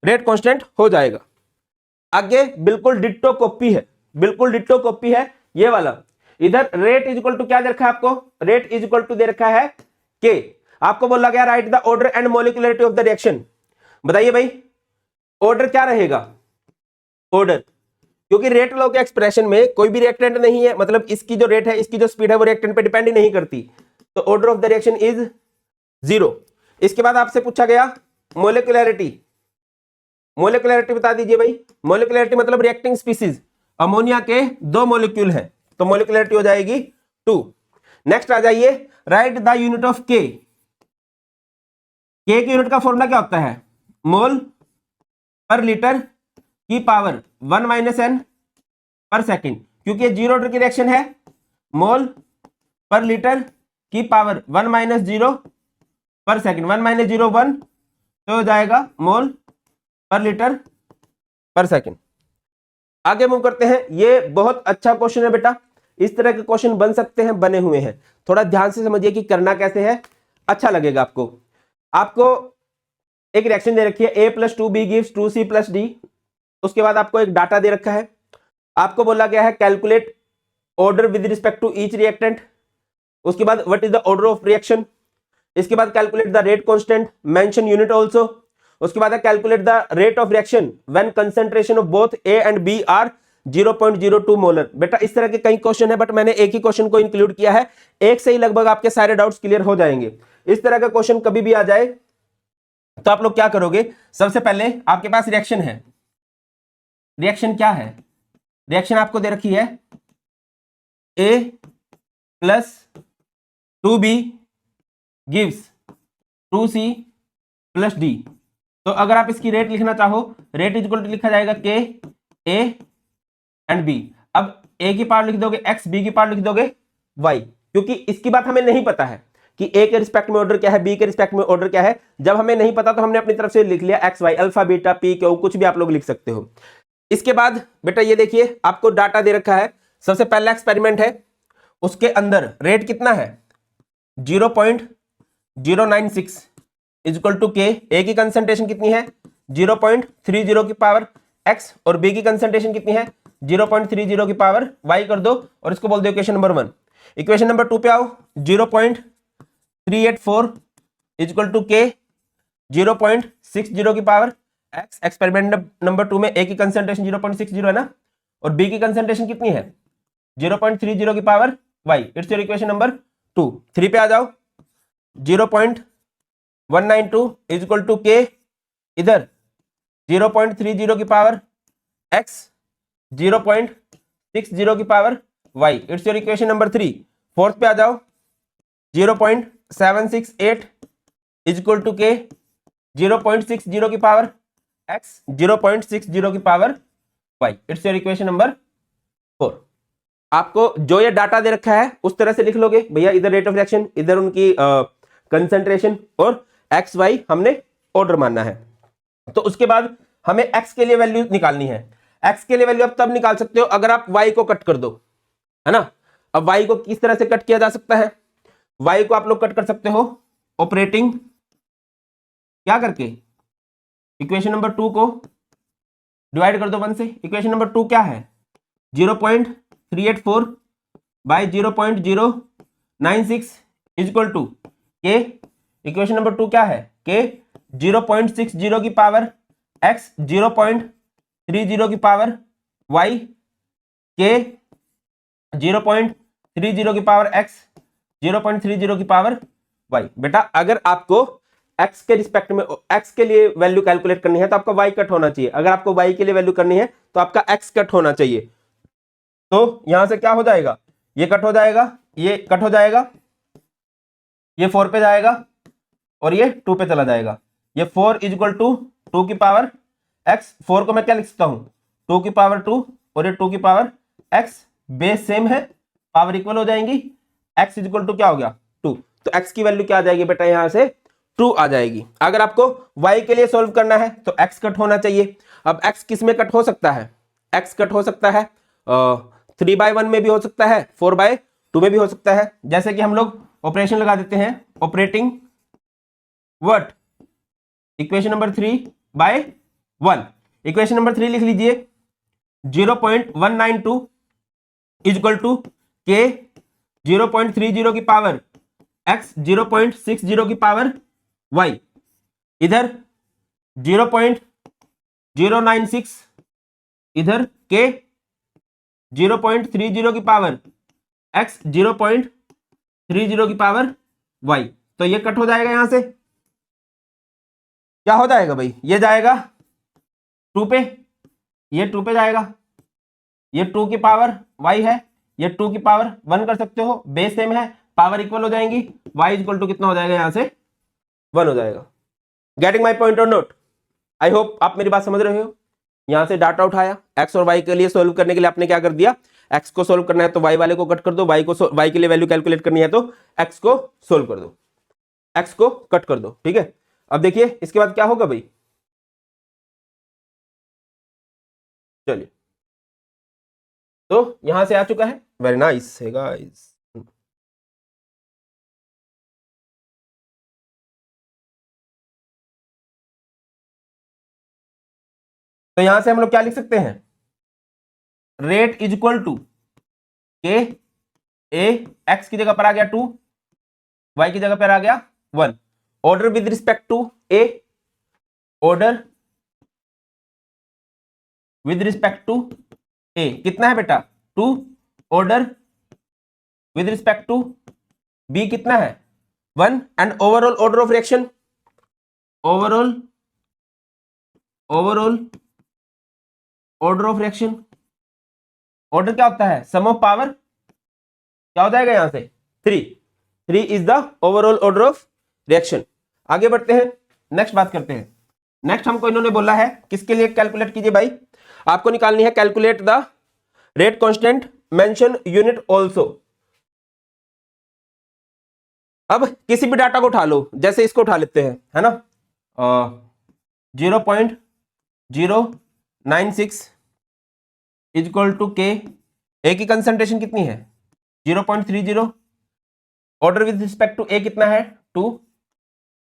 रेट कांस्टेंट हो जाएगा। आगे बिल्कुल डिट्टो कॉपी है, बिल्कुल डिट्टो कॉपी है ये वाला। इधर रेट इज इक्वल टू क्या दे रखा है आपको, रेट इज इक्वल टू दे रखा है के। आपको बोला गया right the order and molecularity of the reaction. बताइए भाई ऑर्डर क्या रहेगा, ऑर्डर, क्योंकि रेट लो के एक्सप्रेशन में कोई भी रिएक्टेंट नहीं है, मतलब इसकी जो रेट है, इसकी जो स्पीड है वो रिएक्टेंट पे डिपेंड ही नहीं करती, तो order of the reaction is 0। इसके बाद आपसे पूछा गया मोलिकुलरिटी। मोलिकुलरिटी बता दीजिए भाई। मोलिकुलरिटी मतलब रिएक्टिंग स्पीसीज। अमोनिया के 2 मॉलिक्यूल है तो मोलिकुलरिटी हो जाएगी 2। नेक्स्ट आ जाइए, राइट द यूनिट ऑफ के। के की यूनिट का फॉर्मूला क्या होता है, मोल पर लीटर की पावर 1 माइनस एन पर सेकेंड। क्योंकि ये 0 ऑर्डर की रिएक्शन है, मोल पर लीटर की पावर 1 माइनस 0 पर सेकेंड, 1 माइनस 0 1, तो हो जाएगा मोल पर लीटर पर सेकेंड। आगे मूव करते हैं। ये बहुत अच्छा क्वेश्चन है बेटा, इस तरह के क्वेश्चन बन सकते हैं, बने हुए हैं। थोड़ा ध्यान से समझिए कि करना कैसे है, अच्छा लगेगा आपको। आपको एक रिएक्शन दे रखी है A+2B gives 2C+D। उसके बाद आपको एक डाटा दे रखा है, आपको बोला गया है calculate order with respect to each reactant. उसके बाद what is the order of reaction. इसके बाद calculate the rate constant, mention unit also. उसके बाद है calculate the rate of reaction when concentration of both A and B are 0.02 molar. बेटा इस तरह के कई क्वेश्चन है, बट मैंने एक ही क्वेश्चन को इंक्लूड किया है, एक से ही लगभग आपके सारे डाउट्स क्लियर हो जाएंगे। इस तरह का क्वेश्चन कभी भी आ जाए तो आप लोग क्या करोगे, सबसे पहले आपके पास रिएक्शन है। रिएक्शन क्या है, रिएक्शन आपको दे रखी है A+2B gives 2C+D। तो अगर आप इसकी रेट लिखना चाहो, रेट इक्वल टू लिखा जाएगा K A एंड B। अब A की पावर लिख दोगे X, B की पावर लिख दोगे Y, क्योंकि इसकी बात हमें नहीं पता है कि A के रिस्पेक्ट में ऑर्डर क्या है, B के रिस्पेक्ट में ऑर्डर क्या है। जब हमें नहीं पता तो हमने अपनी तरफ से लिख लिया X Y, alpha beta P Q, कुछ भी आप लोग लिख सकते हो। इसके बाद बेटा ये देखिए आपको डाटा दे रखा है, सबसे पहला एक्सपेरिमेंट है, उसके अंदर रेट कितना है 0.096 इक्वल टू K। A की कंसंट्रेशन कितनी है 0.30 की पावर X और B की कंसंट्रेशन कितनी है 0.30 की पावर Y कर दो और इसको बोल दो इक्वेशन नंबर 1। इक्वेशन नंबर 2 पे आओ, 0.384 इक्वल टू K 0.60 की पावर X। एक्सपेरिमेंट नंबर 2 में A की कंसंट्रेशन 0.60 है ना, और B की कंसंट्रेशन कितनी है 0.30 की power Y। It's your equation number 2। 3 पे आ जाओ, 0.192 इक्वल टू K, इधर 0.30 की पावर X, 0.60 की power Y। It's your equation number 3। 4th पे आ जाओ, 0.768 इक्वल टू K, 0.60 की पावर X, 0.60 की power Y। It's your equation number 4। आपको जो ये डाटा दे रखा है उस तरह से लिख लोगे भैया, इधर रेट ऑफ रिएक्शन, इधर उनकी कंसंट्रेशन और एक्स वाई हमने ऑर्डर मानना है। तो उसके बाद हमें एक्स के लिए वैल्यू निकालनी है। एक्स के लिए वैल्यू आप तब निकाल सकते हो अगर आप वाई को कट कर दो, है ना। अब वाई को किस तरह से कट किया जा सकता है, वाई को आप लोग कट कर सकते हो ऑपरेटिंग क्या करके, इक्वेशन नंबर 2 को डिवाइड कर दो 1 से। इक्वेशन नंबर 2 क्या है 0.384 बाई 0.096 इक्वल टू के। इक्वेशन नंबर 2 क्या है के 0.60 की पावर x, 0.30 की पावर y, के 0.30 की पावर x, 0.30 की पावर y। बेटा अगर आपको x के रिस्पेक्ट में x के लिए वैल्यू कैलकुलेट करनी है तो आपका y कट होना चाहिए, अगर आपको y के लिए वैल्यू करनी है तो आपका x कट होना चाहिए। तो यहां से क्या हो जाएगा, ये कट हो जाएगा, ये कट हो जाएगा, ये 4 पे जाएगा और ये 2 पे चला जाएगा। ये 4 इक्वल टू 2 की पावर x, 4 को मैं क्या लिख सकता हूं 2 की पावर 2 और ये 2 की पावर x, बेस सेम है, पावर इक्वल हो जाएंगी, x इक्वल टू क्या हो गया 2। तो x की वैल्यू क्या आ जाएगी बेटा, यहां से 2 आ जाएगी। अगर आपको y के लिए सोल्व करना है तो x कट होना चाहिए। अब x किस में कट हो सकता है, x कट हो सकता है 3/1 में भी हो सकता है, 4/2 में भी हो सकता है। जैसे कि हम लोग ऑपरेशन लगा देते हैं, operating what equation number 3/1। Equation number 3 लिख लीजिए 0.192 इक्वल टू के 0.30 की पावर x, 0.60 की पावर y, इधर 0.096, इधर के 0.30 की पावर x, 0.30 की पावर y। तो ये कट हो जाएगा, यहां से क्या हो जाएगा भाई, ये जाएगा 2 पे, ये 2 पे जाएगा, ये 2 की पावर y है, ये 2 की पावर 1 कर सकते हो, बेस सेम है, पावर इक्वल हो जाएंगी, y इक्वल टू कितना हो जाएगा, यहां से 1 हो जाएगा। गेटिंग माई पॉइंट और नोट, आई होप आप मेरी बात समझ रहे हो। यहां से डाटा उठाया, x और y के लिए सोल्व करने के लिए आपने क्या कर दिया, x को सोल्व करना है तो y वाले को कट कर दो, y के लिए वैल्यू कैलकुलेट करनी है तो x को सोल्व कर दो, x को कट कर दो, ठीक है। अब देखिए इसके बाद क्या होगा भाई, चलिए तो यहां से आ चुका है, वेरी नाइस है गाइस। तो यहां से हम लोग क्या लिख सकते हैं, रेट इज इक्वल टू के ए, एक्स की जगह पर आ गया 2, वाई की जगह पर आ गया 1, order with respect to A, order with respect to A कितना है बेटा 2, order with respect to B कितना है 1, and overall order of reaction, overall order of reaction, order क्या होता है, सम ऑफ पावर, क्या हो जाएगा यहां से 3 is the overall order of reaction. आगे बढ़ते हैं, नेक्स्ट बात करते हैं। नेक्स्ट हमको इन्होंने बोला है किसके लिए कैलकुलेट कीजिए भाई, आपको निकालनी है calculate the rate constant mention unit also. अब किसी भी डाटा को उठा लो, जैसे इसको उठा लेते हैं, है ना, 0.096 इज इक्वल टू के, ए की कंसंट्रेशन कितनी है 0.30, order with respect to A कितना है 2,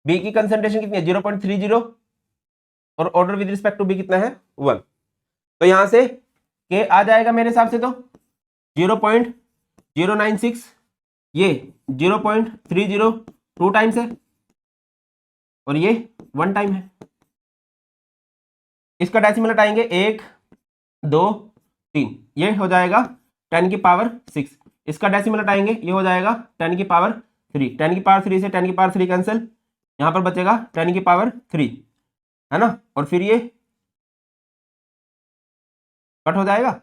बी की कंसंट्रेशन कितनी है 0.30, और order with respect to B कितना है 1। तो यहां से के आ जाएगा मेरे हिसाब से तो 0.096, ये 0.30 2 टाइम्स है, और ये 1 टाइम है। इसका डेसिमल हटाएंगे 1 2 3, ये हो जाएगा 10 की पावर 6। इसका डेसिमल हटाएंगे, ये हो जाएगा 10 की पावर 3, 10 की पावर 3 से 10 की पावर 3 कैंसिल, यहां पर बचेगा 10 की पावर 3, है ना, और फिर ये कट हो जाएगा,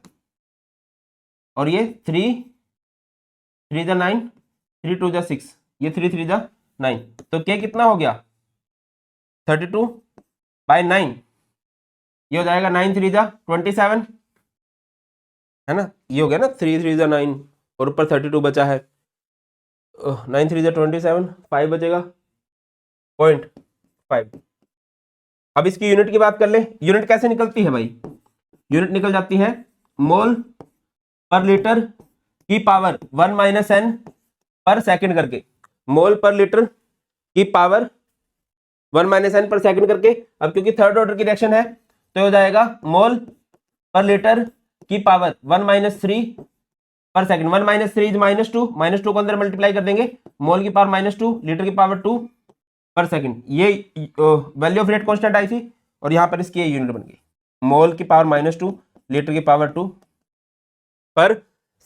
और ये 3 3 जा 9, 3 2 जा 6, ये 3 3 जा 9, तो के कितना हो गया 32/9, ये हो जाएगा 9 3 जा 27, है ना, ये हो गया ना 3 3 जा 9, और ऊपर 32 बचा है, 9 3 जा 27, 5 बचेगा 0.5। अब इसकी यूनिट की बात कर ले, यूनिट कैसे निकलती है भाई, यूनिट निकल जाती है मोल पर लीटर की power 1 minus n per second करके, मोल पर लीटर की power 1 minus n per second करके। अब क्योंकि थर्ड ऑर्डर की रिएक्शन है तो हो जाएगा मोल पर लीटर की पावर 1 माइनस 3 पर सेकंड, 1 माइनस 3 इज -2, -2 को अंदर मल्टीप्लाई कर देंगे, मोल की पावर -2, लीटर की पावर 2 पर सेकंड, ये value of rate constant I थी, और यहां पर इसकी ये यूनिट बन गई, मोल की पावर -2, लीटर की पावर 2 पर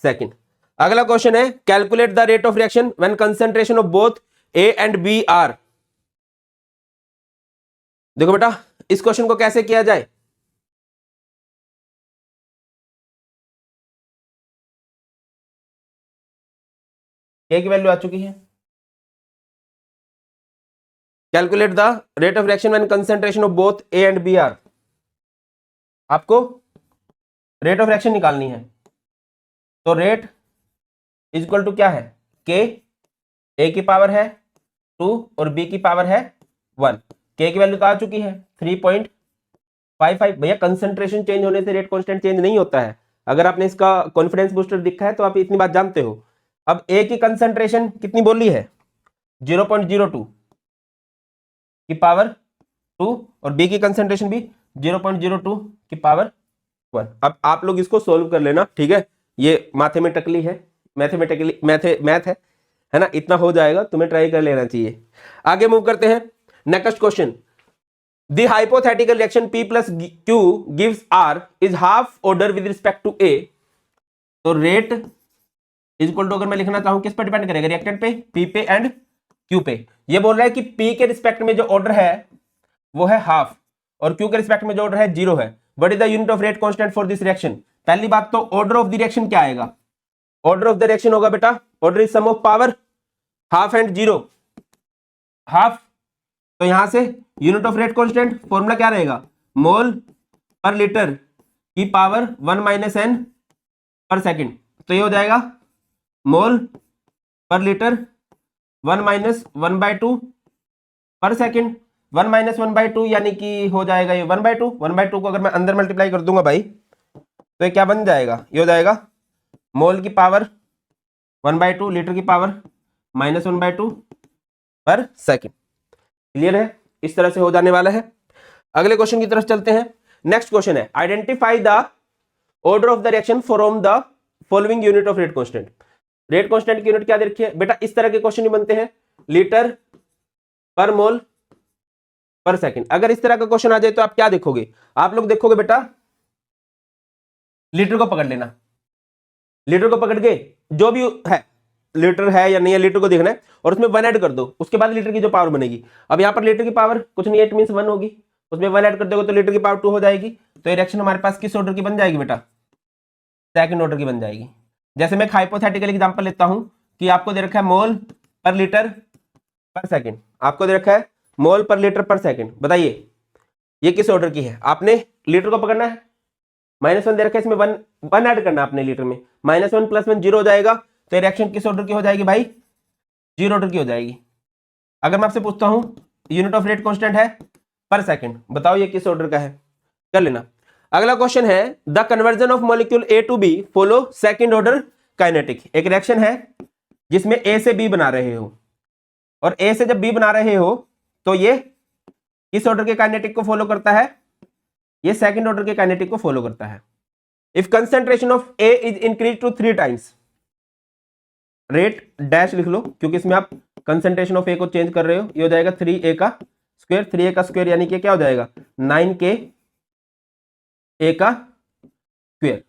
सेकंड। अगला क्वेश्चन है calculate the rate of reaction when concentration of both A and B are. देखो बेटा इस क्वेश्चन को कैसे किया जाए, ए की वैल्यू आ चुकी है, calculate the rate of reaction when concentration of both A and B are. आपको रेट ऑफ रिएक्शन निकालनी है, तो रेट इज इक्वल टू क्या है के, ए की पावर है 2 और बी की पावर है 1, के की वैल्यू तो आ चुकी है 3.55। भैया कंसंट्रेशन चेंज होने से रेट कांस्टेंट चेंज नहीं होता है, अगर आपने इसका कॉन्फिडेंस बूस्टर दिखा है तो आप इतनी बात जानते हो। अब ए की कंसंट्रेशन कितनी बोली है 0.02 की पावर 2, और बी की कंसंट्रेशन भी 0.02 की पावर 1। अब आप लोग इसको सोल्व कर लेना, ठीक है, ये मैथमेटिकली है, मैथमेटिकली मैथ है ना, इतना हो जाएगा, तुम्हें ट्राई कर लेना चाहिए। आगे मूव करते हैं, next question, the hypothetical reaction P plus Q gives R is half order with respect to A। तो रेट इज इक्वल टू, अगर मैं लिखना चाहूं किस पर डिपेंड करेगा, रिएक्टेंट पे, P पे एंड Q पे। ये बोल रहा है कि P के रिस्पेक्ट में जो ऑर्डर है वो है हाफ, और Q के रिस्पेक्ट में जो ऑर्डर है 0 है। What is the unit of rate constant for this reaction. पहली बात तो ऑर्डर ऑफ द रिएक्शन क्या आएगा, ऑर्डर ऑफ द रिएक्शन होगा बेटा, order is sum of power half and 0, half, तो यहां से unit of rate constant formula क्या रहेगा, मोल पर लीटर की power 1 minus n per second, तो ये हो जाएगा मोल पर लीटर 1 माइनस 1/2 पर सेकंड, 1 माइनस 1/2 यानी कि हो जाएगा ये 1/2, 1/2 को अगर मैं अंदर मल्टीप्लाई कर दूंगा भाई तो ये क्या बन जाएगा, ये हो जाएगा मोल की पावर 1/2, लीटर की पावर -1/2 पर सेकेंड। क्लियर है? इस तरह से हो जाने वाला है। अगले क्वेश्चन की तरफ चलते हैं। नेक्स्ट क्वेश्चन है identify the order of the reaction from the following unit of rate constant. Rate constant की यूनिट क्या दे रखी है बेटा? इस तरह के क्वेश्चन ही बनते हैं, लीटर पर मोल पर सेकंड। अगर इस तरह का क्वेश्चन आ जाए तो आप क्या देखोगे? आप लोग देखोगे बेटा लीटर को पकड़ लेना, लीटर को पकड़ के जो भी है लीटर है या नहीं है लीटर को देखना है और उसमें 1 ऐड कर दो, उसके बाद लीटर की जो पावर बनेगी। अब यहाँ पर लीटर की पावर कुछ नहीं है, इट मींस 1 होगी, उसमें 1 ऐड कर दोगे तो लीटर की पावर 2 हो जाएगी। तो ये रिएक्शन हमारे पास किस ऑर्डर की बन जाएगी बेटा? सेकंड ऑर्डर की बन जाएगी। जैसे मैं हाइपोथेटिकल एग्जांपल लेता हूं कि आपको दे रखा है मोल पर लीटर पर सेकंड, आपको दे रखा है मोल पर लीटर पर सेकंड। बताइए ये किस ऑर्डर की है? आपने लीटर को पकड़ना है, -1 दे रखा है, इसमें 1 ऐड करना है अपने लीटर में, -1 + 1 0 हो जाएगा। तो ये रिएक्शन किस ऑर्डर की हो जाएगी भाई? 0 ऑर्डर की हो जाएगी। अगर मैं आपसे पूछता हूं यूनिट ऑफ रेट कांस्टेंट है पर सेकंड, बताओ ये किस ऑर्डर का है? कर लेना। अगला क्वेश्चन है the conversion of molecule A to B follow second order kinetic. एक रिएक्शन है जिसमें ए से बी बना रहे हो और ए से जब बी बना रहे हो तो ये किस ऑर्डर के काइनेटिक को फॉलो करता है? ये सेकंड ऑर्डर के काइनेटिक को फॉलो करता है। If concentration of A is increase to 3 times, rate dash लिख लो क्योंकि इसमें आप कंसंट्रेशन ऑफ ए को चेंज कर रहे हो। ये हो जाएगा 3a का स्क्वायर, 3a का स्क्वायर यानी कि क्या हो जाएगा 9k a का स्क्वायर।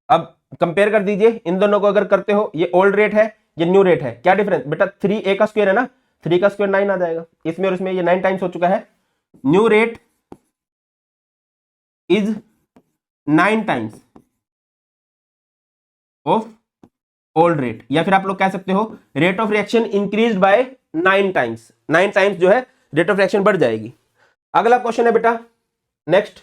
अब कंपेयर कर दीजिए इन दोनों को, अगर करते हो ये ओल्ड रेट है ये न्यू रेट है, क्या डिफरेंस बेटा? 3a का स्क्वायर है ना, 3 का स्क्वायर 9 आ जाएगा, इसमें और इसमें ये 9 टाइम्स हो चुका है। New rate is 9 times of old rate, या फिर आप लोग कह सकते हो rate of reaction increase by 9 times. 9 times जो है रेट ऑफ रिएक्शन बढ़ जाएगी। अगला क्वेश्चन है बेटा, नेक्स्ट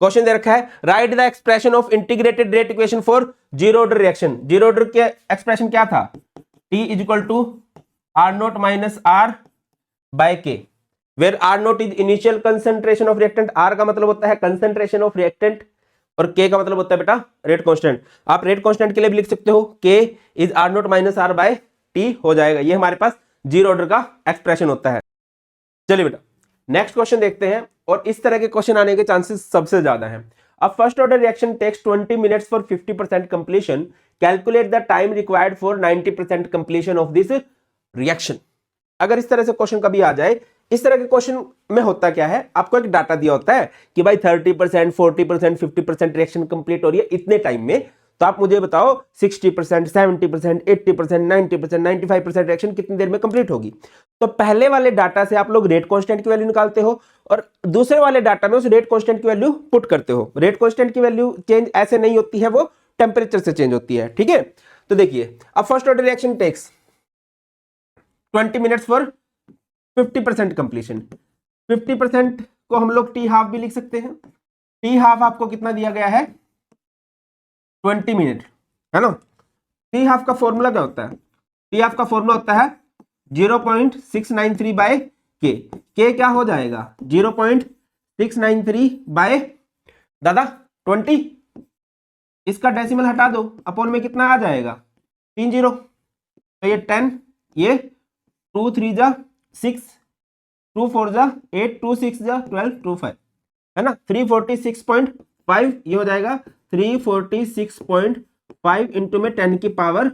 क्वेश्चन दे रखा है right the expression of integrated rate equation for zero order reaction. Zero order के एक्सप्रेशन क्या था? T = R0 - R by K, where R0 is initial concentration of reactant। R का मतलब होता है कंसेंट्रेशन ऑफ रिएक्टेंट और K का मतलब होता है बेटा रेट कांस्टेंट। आप रेट कांस्टेंट के लिए भी लिख सकते हो K is R0 - R by T हो जाएगा। ये हमारे पास जीरो ऑर्डर का एक्सप्रेशन होता है। चलिए बेटा नेक्स्ट क्वेश्चन देखते हैं, और इस तरह के क्वेश्चन आने के चांसेस सबसे ज्यादा हैं। अब first order reaction takes 20 minutes for 50% completion, calculate the time required for 90% completion of this reaction. अगर इस तरह से क्वेश्चन कभी आ जाए, इस तरह के क्वेश्चन में होता क्या है, आपको एक डाटा दिया होता है कि भाई 30%, 40%, 50% रिएक्शन कंप्लीट हो रही है इतने टाइम में, तो आप मुझे बताओ 60%, 70%, 80%, 90%, 95% रिएक्शन कितनी देर में कंप्लीट होगी। तो पहले वाले डाटा से आप लोग रेट कांस्टेंट की वैल्यू निकालते हो और दूसरे वाले डाटा में उस रेट कांस्टेंट की वैल्यू पुट करते हो। रेट कांस्टेंट की वैल्यू चेंज ऐसे नहीं होती है, वो टेम्परेचर से चेंज होती है। ठीक है, तो देखिए अब first order reaction takes 20 minutes for 50% completion. 50% को हम लोग टी हाफ भी लिख सकते हैं। टी हाफ आपको कितना दिया गया है? 20 मिनट, है ना। टी हाफ का फॉर्मूला क्या होता है? टी हाफ का फॉर्मूला होता है 0.693 बाय के। के क्या हो जाएगा? 0.693 बाय दादा 20, इसका डेसिमल हटा दो, अपॉन में कितना आ जाएगा? 3 0, तो ये 10, ये 2 3 जा 6, 2 4 जा 8, 2 6 जा 12, 2 5, है ना। 346.5 ये हो जाएगा 346.5 इंटू में 10 की पावर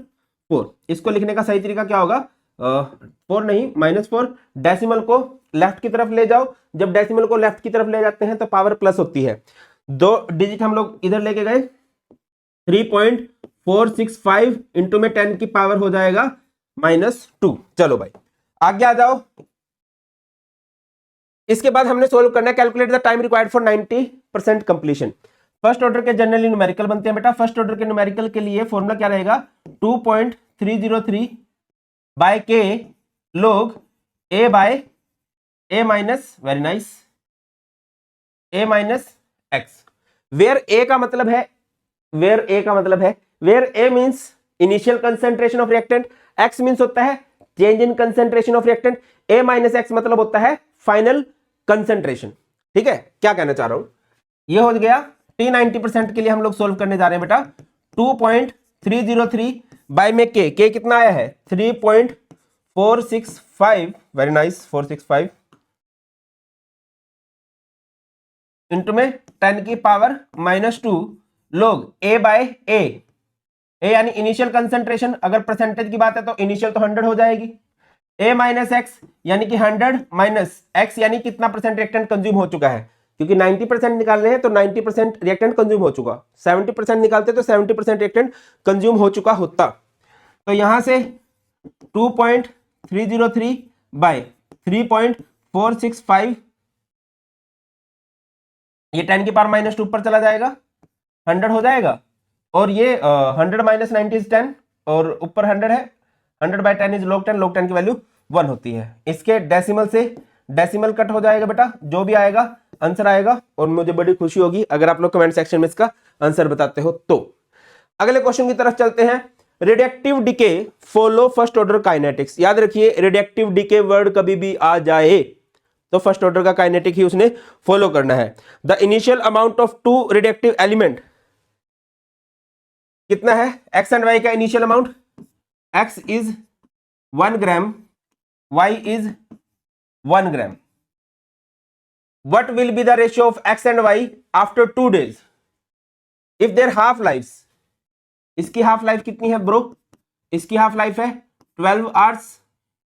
4। इसको लिखने का सही तरीका क्या होगा? 4 नहीं -4, डेसिमल को लेफ्ट की तरफ ले जाओ। जब डेसिमल को लेफ्ट की तरफ ले जाते हैं तो पावर प्लस होती है। 2 डिजिट हम लोग इधर लेके गए, 3.465 इंटू में 10 की पावर हो जाएगा -2। चलो भाई आगे आ जाओ। इसके बाद हमने सोल्व करना है calculate the time required for 90% completion. First order के जनरली न्यूमेरिकल बनते हैं बेटा। फर्स्ट ऑर्डर के न्यूमेरिकल के लिए फॉर्मूला क्या रहेगा? 2.303 by k log a by a minus, very nice, a minus x. Where a का मतलब है, वेयर a का मतलब है, where a means initial concentration of reactant, x means होता है change in concentration of reactant, a minus x मतलब होता है फाइनल कंसेंट्रेशन। ठीक है, क्या कहना चाह रहा हूं? ये हो गया T90% के लिए हम लोग सोल्व करने जा रहे हैं बेटा 2.303 बाय में के कितना आया है 3.465, वेरी नाइस 465 इंटू में 10 की पावर -2 लोग ए बाय ए यानी इनिशियल कंसंट्रेशन, अगर परसेंटेज की बात है तो इनिशियल तो 100 हो जाएगी, ए माइनस एक्स यानी कि 100 माइनस एक्स यानी कितना परसेंट रिएक्टेंट कंज्यूम हो चुका है, क्योंकि 90% निकाल रहे हैं तो 90% रिएक्टेंट कंज्यूम हो चुका, 70% निकालते तो 70% रिएक्टेंट कंज्यूम हो चुका होता। तो यहां से 2.303 बाय 3.465 ये 10 की पावर -2 ऊपर चला जाएगा, 100 हो जाएगा, और ये 100 माइनस 90 इज 10 और ऊपर 100 है, 100 बाय 10 इज log 10, log 10 की वैल्यू 1 होती है। इसके डेसिमल से डेसिमल कट हो जाएगा बेटा, जो भी आएगा आंसर आएगा, और मुझे बड़ी खुशी होगी अगर आप लोग कमेंट सेक्शन में इसका आंसर बताते हो। तो अगले क्वेश्चन की तरफ चलते हैं। Radioactive decay follow first order kinetics. याद रखिए रेडिएक्टिव डिके वर्ड कभी भी आ जाए तो फर्स्ट ऑर्डर का काइनेटिक ही उसने फॉलो करना है। The initial amount of two radioactive element कितना है, एक्स एंड वाई का initial amount, x is 1 gram, y is 1 gram. What will be the ratio of x and y after 2 days? If their half lives, इसकी half life कितनी है bro, इसकी half life है 12 hours,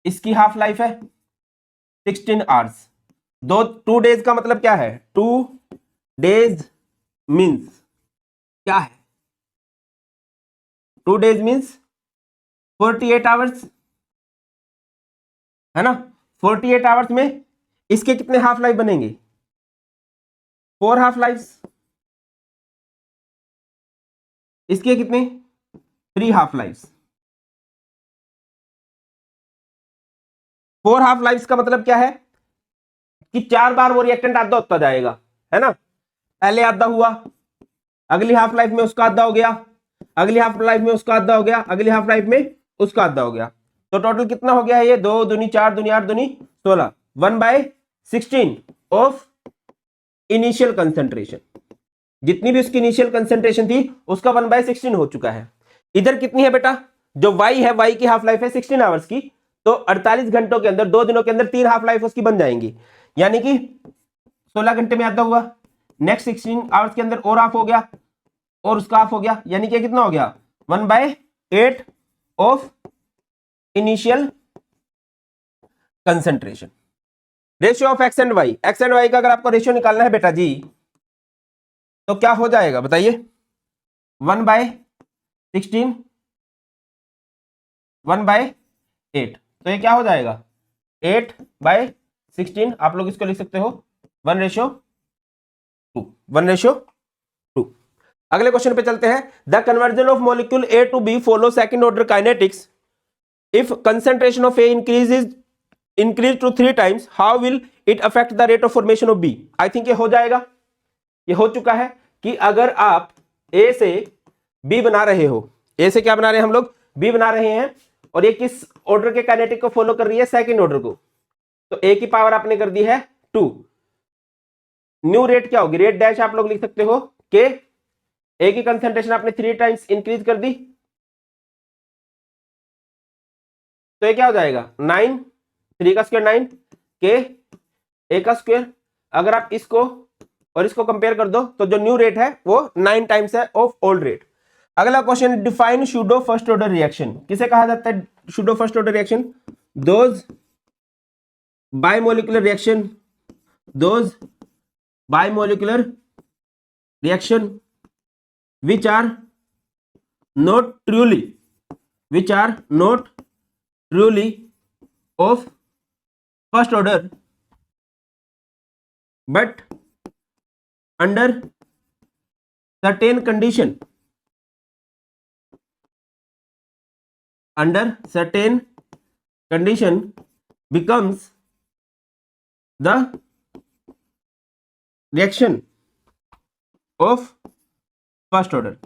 इसकी half life है 16 hours. 2 days का मतलब क्या है, 2 डेज मीन्स क्या है, 2 डेज मीन्स 48 आवर्स है ना। 48 आवर्स में इसके कितने हाफ लाइफ बनेंगे, 4 हाफ लाइफ, इसके कितने 3 हाफ लाइफ। 4 हाफ लाइफ का मतलब क्या है कि 4 बार वो रिएक्टेंट आधा होता जाएगा, है ना। पहले आधा हुआ, अगली हाफ लाइफ में उसका आधा हो गया, अगली हाफ लाइफ में उसका आधा हो गया, अगली हाफ लाइफ में उसका आधा हो गया। तो टोटल कितना हो गया है ये, 2 दूनी 4 दूनी 8 दूनी 16, 1/16 ऑफ इनिशियल कंसंट्रेशन। जितनी भी उसकी इनिशियल कंसंट्रेशन थी उसका 1/16 हो चुका है। इधर कितनी है बेटा, जो y है, y की हाफ लाइफ है 16 आवर्स की, तो 48 घंटों के अंदर 2 दिनों के अंदर 3 हाफ लाइफ उसकी बन जाएंगी, यानी कि 16 घंटे में आधा हुआ, नेक्स्ट 16 आवर्स के अंदर और हाफ हो गया और उसका हाफ हो गया, यानी कि कितना हो गया 1/8 of initial concentration. Ratio of x and y, x and y का अगर आपको रेशियो निकालना है बेटा जी तो क्या हो जाएगा बताइए, 1/16 1/8, तो ये क्या हो जाएगा 8/16। आप लोग इसको लिख सकते हो 1:2, 1:2। अगले क्वेश्चन पे चलते हैं। The conversion of molecule A to B follow second order kinetics. If concentration of A increase to 3 times, how will it affect the rate of formation of B? I think ये हो जाएगा, ये हो चुका है कि अगर आप A से B बना रहे हो, A से क्या बना रहे हैं हम लोग, B बना रहे हैं, और ये किस ऑर्डर के काइनेटिक को फॉलो कर रही है, सेकंड ऑर्डर को, तो A की पावर आपने कर दी है 2। न्यू रेट क्या होगी, रेट डैश आप लोग लिख सकते हो कि A की कंसंट्रेशन आपने 3 टाइम्स इंक्रीज कर दी, तो ये क्या हो जाएगा 9, 3 का स्क्वायर 9 के A का स्क्वायर। अगर आप इसको और इसको कंपेयर कर दो तो जो न्यू रेट है वो 9 टाइम्स है ऑफ ओल्ड रेट। अगला question, define pseudo first order reaction. किसे कहा जाता है pseudo first order reaction, those bimolecular reaction, those bimolecular reaction which are not truly of first order but under certain condition becomes the reaction of first order.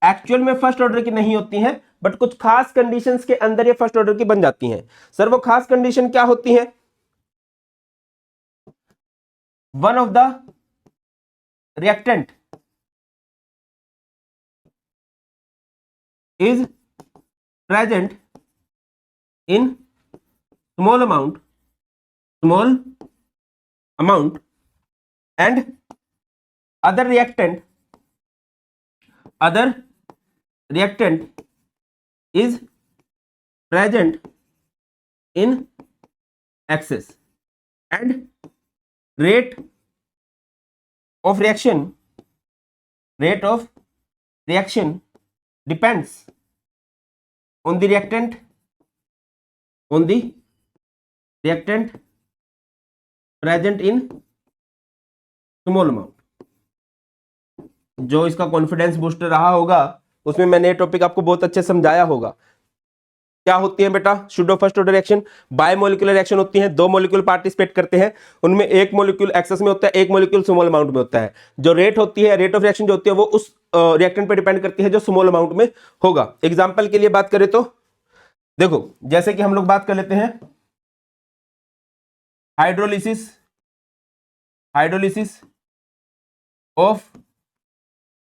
Actual में first order की नहीं होती हैं, but कुछ खास conditions के अंदर ये फर्स्ट ऑर्डर की बन जाती हैं। सर वो खास कंडीशन क्या होती है, one of the reactant is present in small amount and other reactant is present in excess and rate of reaction depends on the reactant present in small amount। जो इसका कॉन्फिडेंस बूस्टर रहा होगा उसमें मैंने ये टॉपिक आपको बहुत अच्छे समझाया होगा। क्या होती है बेटा pseudo first order reaction? Biomolecular reaction होती है, दो मॉलिक्यूल पार्टिसिपेट करते हैं, उनमें एक मॉलिक्यूल एक्सेस में होता है, एक मॉलिक्यूल स्मॉल अमाउंट में होता है। जो रेट होती है, रेट ऑफ रिएक्शन जो होती है वो उस रिएक्टेंट पे डिपेंड करती है जो स्मॉल अमाउंट में होगा। एग्जांपल के लिए बात करें तो देखो, जैसे कि हम लोग बात कर लेते हैं हाइड्रोलिसिस ऑफ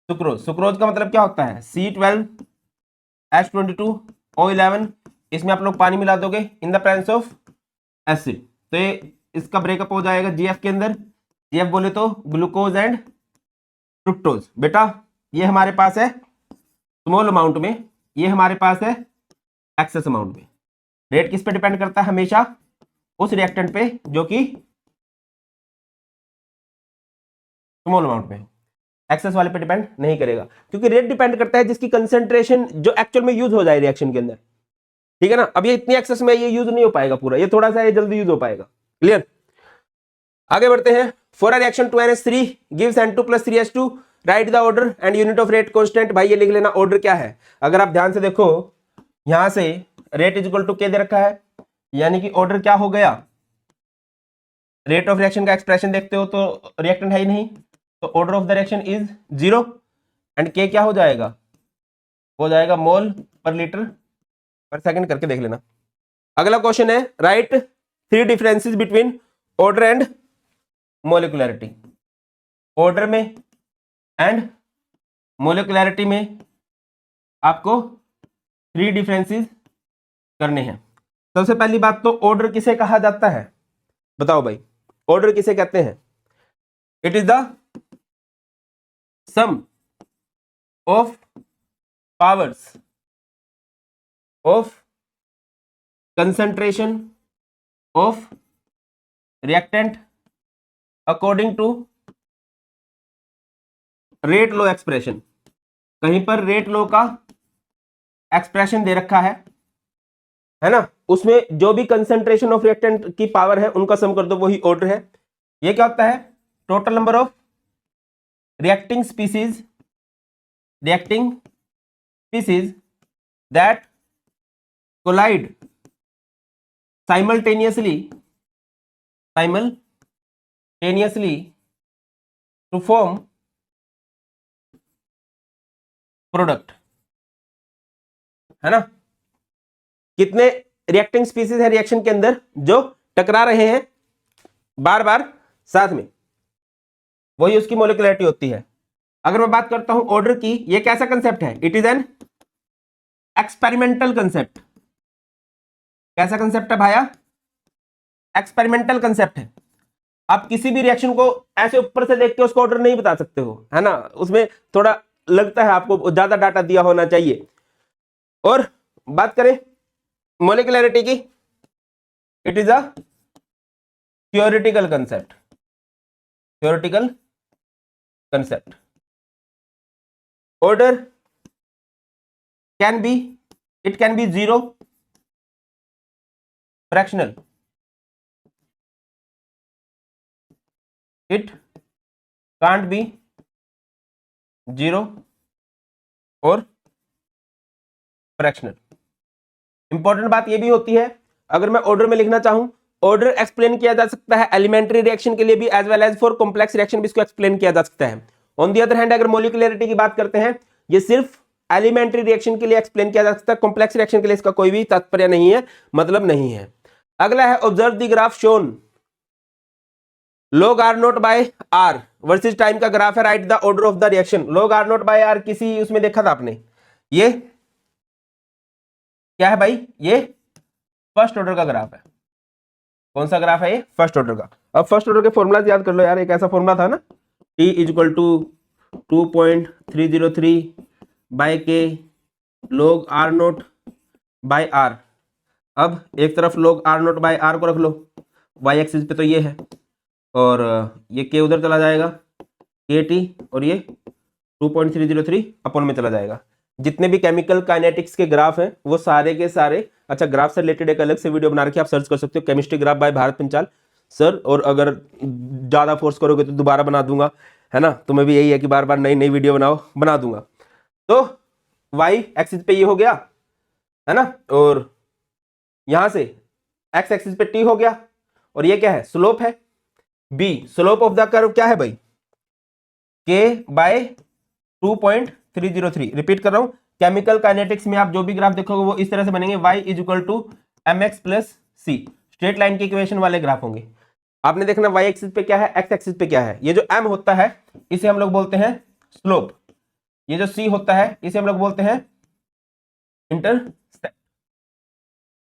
सुक्रोज का मतलब क्या होता है? C12H22O11, इसमें आप लोग पानी मिला दोगे in the presence of acid, तो ये इसका ब्रेकअप हो जाएगा GF के अंदर। GF बोले तो ग्लूकोज एंड फ्रुक्टोज। बेटा ये हमारे पास है स्मॉल अमाउंट में, ये हमारे पास है एक्सेस अमाउंट में। रेट किस पे डिपेंड करता है? हमेशा उस रिएक्टेंट पे जो कि स्मॉल अमाउंट में, एक्सेस वाले पे डिपेंड नहीं करेगा, क्योंकि रेट डिपेंड करता है जिसकी कंसेंट्रेशन जो एक्चुअल में यूज हो जाए रिएक्शन के अंदर। ठीक है ना? अब ये इतनी एक्सेस में ये यूज नहीं हो पाएगा पूरा, ये थोड़ा सा ये जल्दी यूज हो पाएगा। क्लियर? आगे बढ़ते हैं। For a reaction 2NH3 gives N2 + 3H2, right the order and unit of rate constant. भाई ये लिख लेना ऑर्डर क्या है। अगर आप ध्यान से देखो यहां से rate is equal to K दे रखा है, यानी कि ऑर्डर क्या हो गया? रेट ऑफ रिएक्शन का एक्सप्रेशन देखते हो तो रिएक्टेंट है ही नहीं, तो order of the reaction is 0 and K क्या हो जाएगा? हो जाएगा मोल पर लीटर पर सेकंड करके देख लेना। अगला क्वेश्चन है right 3 differences between order and molecularity. Order में एंड मोलिकुलरिटी में आपको 3 डिफरेंसेस करने हैं। सबसे पहली बात तो ऑर्डर किसे कहा जाता है? बताओ भाई, ऑर्डर किसे कहते हैं? It is the sum of powers of concentration of reactant according to rate law expression. कहीं पर रेट लॉ का एक्सप्रेशन दे रखा है ना, उसमें जो भी कंसंट्रेशन ऑफ रिएक्टेंट की पावर है उनका सम कर दो, वही ऑर्डर है। ये क्या होता है? Total number of reacting species that collide simultaneously to form product, है ना? कितने रिएक्टिंग स्पीसीज है रिएक्शन के अंदर जो टकरा रहे हैं बार बार साथ में, वही उसकी मोलिकुलरिटी होती है। अगर मैं बात करता हूं ऑर्डर की, ये कैसा कंसेप्ट है? It is an experimental concept. कैसा कंसेप्ट है भाया? एक्सपेरिमेंटल कंसेप्ट है। आप किसी भी रिएक्शन को ऐसे ऊपर से देख के उसको ऑर्डर नहीं बता सकते हो, है ना? उसमें थोड़ा लगता है आपको ज्यादा डाटा दिया होना चाहिए। और बात करें मोलिकुलरिटी की, it is a theoretical concept. Order can be 0, fractional, it can't be 0 और फ्रैक्शनल। इंपॉर्टेंट बात ये भी होती है, अगर मैं ऑर्डर में लिखना चाहूं, ऑर्डर एक्सप्लेन किया जा सकता है एलिमेंट्री रिएक्शन के लिए भी as well as for complex reaction भी इसको एक्सप्लेन किया जा सकता है। ऑन दी अदर हैंड अगर मोलिकुलरिटी की बात करते हैं, ये सिर्फ एलिमेंट्री रिएक्शन के लिए एक्सप्लेन किया जा सकता है, कॉम्प्लेक्स रिएक्शन के लिए इसका कोई भी तात्पर्य नहीं है, मतलब नहीं है। अगला है observe the graph shown log R0 by R versus time का ग्राफ है, right the order of the reaction. log R0 by R किसी उसमें देखा था आपने? ये क्या है भाई, ये फर्स्ट ऑर्डर का ग्राफ है। कौन सा ग्राफ है ये, फर्स्ट ऑर्डर का। अब फर्स्ट ऑर्डर के फॉर्मूला याद कर लो यार, एक ऐसा फॉर्मूला था ना, t equal to 2.303 by k log r nought by r। अब एक तरफ log r nought by r को रख लो, y एक्सिस पे तो ये है, और ये k उधर चला जाएगा kt, और ये 2.303 अपॉन में चला जाएगा। जितने भी केमिकल काइनेटिक्स के ग्राफ हैं वो सारे के सारे, अच्छा ग्राफ से रिलेटेड एक अलग से वीडियो बना रखी है, आप सर्च कर सकते हो, chemistry graph by Bharat Panchal sir, और अगर ज़्यादा फोर्स करोगे तो दोबारा बना दूंगा, है ना, तुम्हें भी यही है कि बार बार नई नई वीडियो बनाओ, बना दूंगा। तो वाई एक्सिस पे ये हो गया, है ना, और यहां से एक्स एक्सिस पे टी हो गया, और ये क्या है, स्लोप है B. Slope of the curve क्या है भाई, के बाय 2.303। रिपीट कर रहा हूं, केमिकल काइनेटिक्स में आप जो भी ग्राफ देखोगे वो इस तरह से बनेंगे, y is equal to M X plus C, straight line के इक्वेशन वाले ग्राफ होंगे। आपने देखना y एक्सिस पे क्या है, x एक्सिस पे क्या है। ये जो m होता है इसे हम लोग बोलते हैं स्लोप, ये जो c होता है इसे हम लोग बोलते हैं इंटरसेप्ट,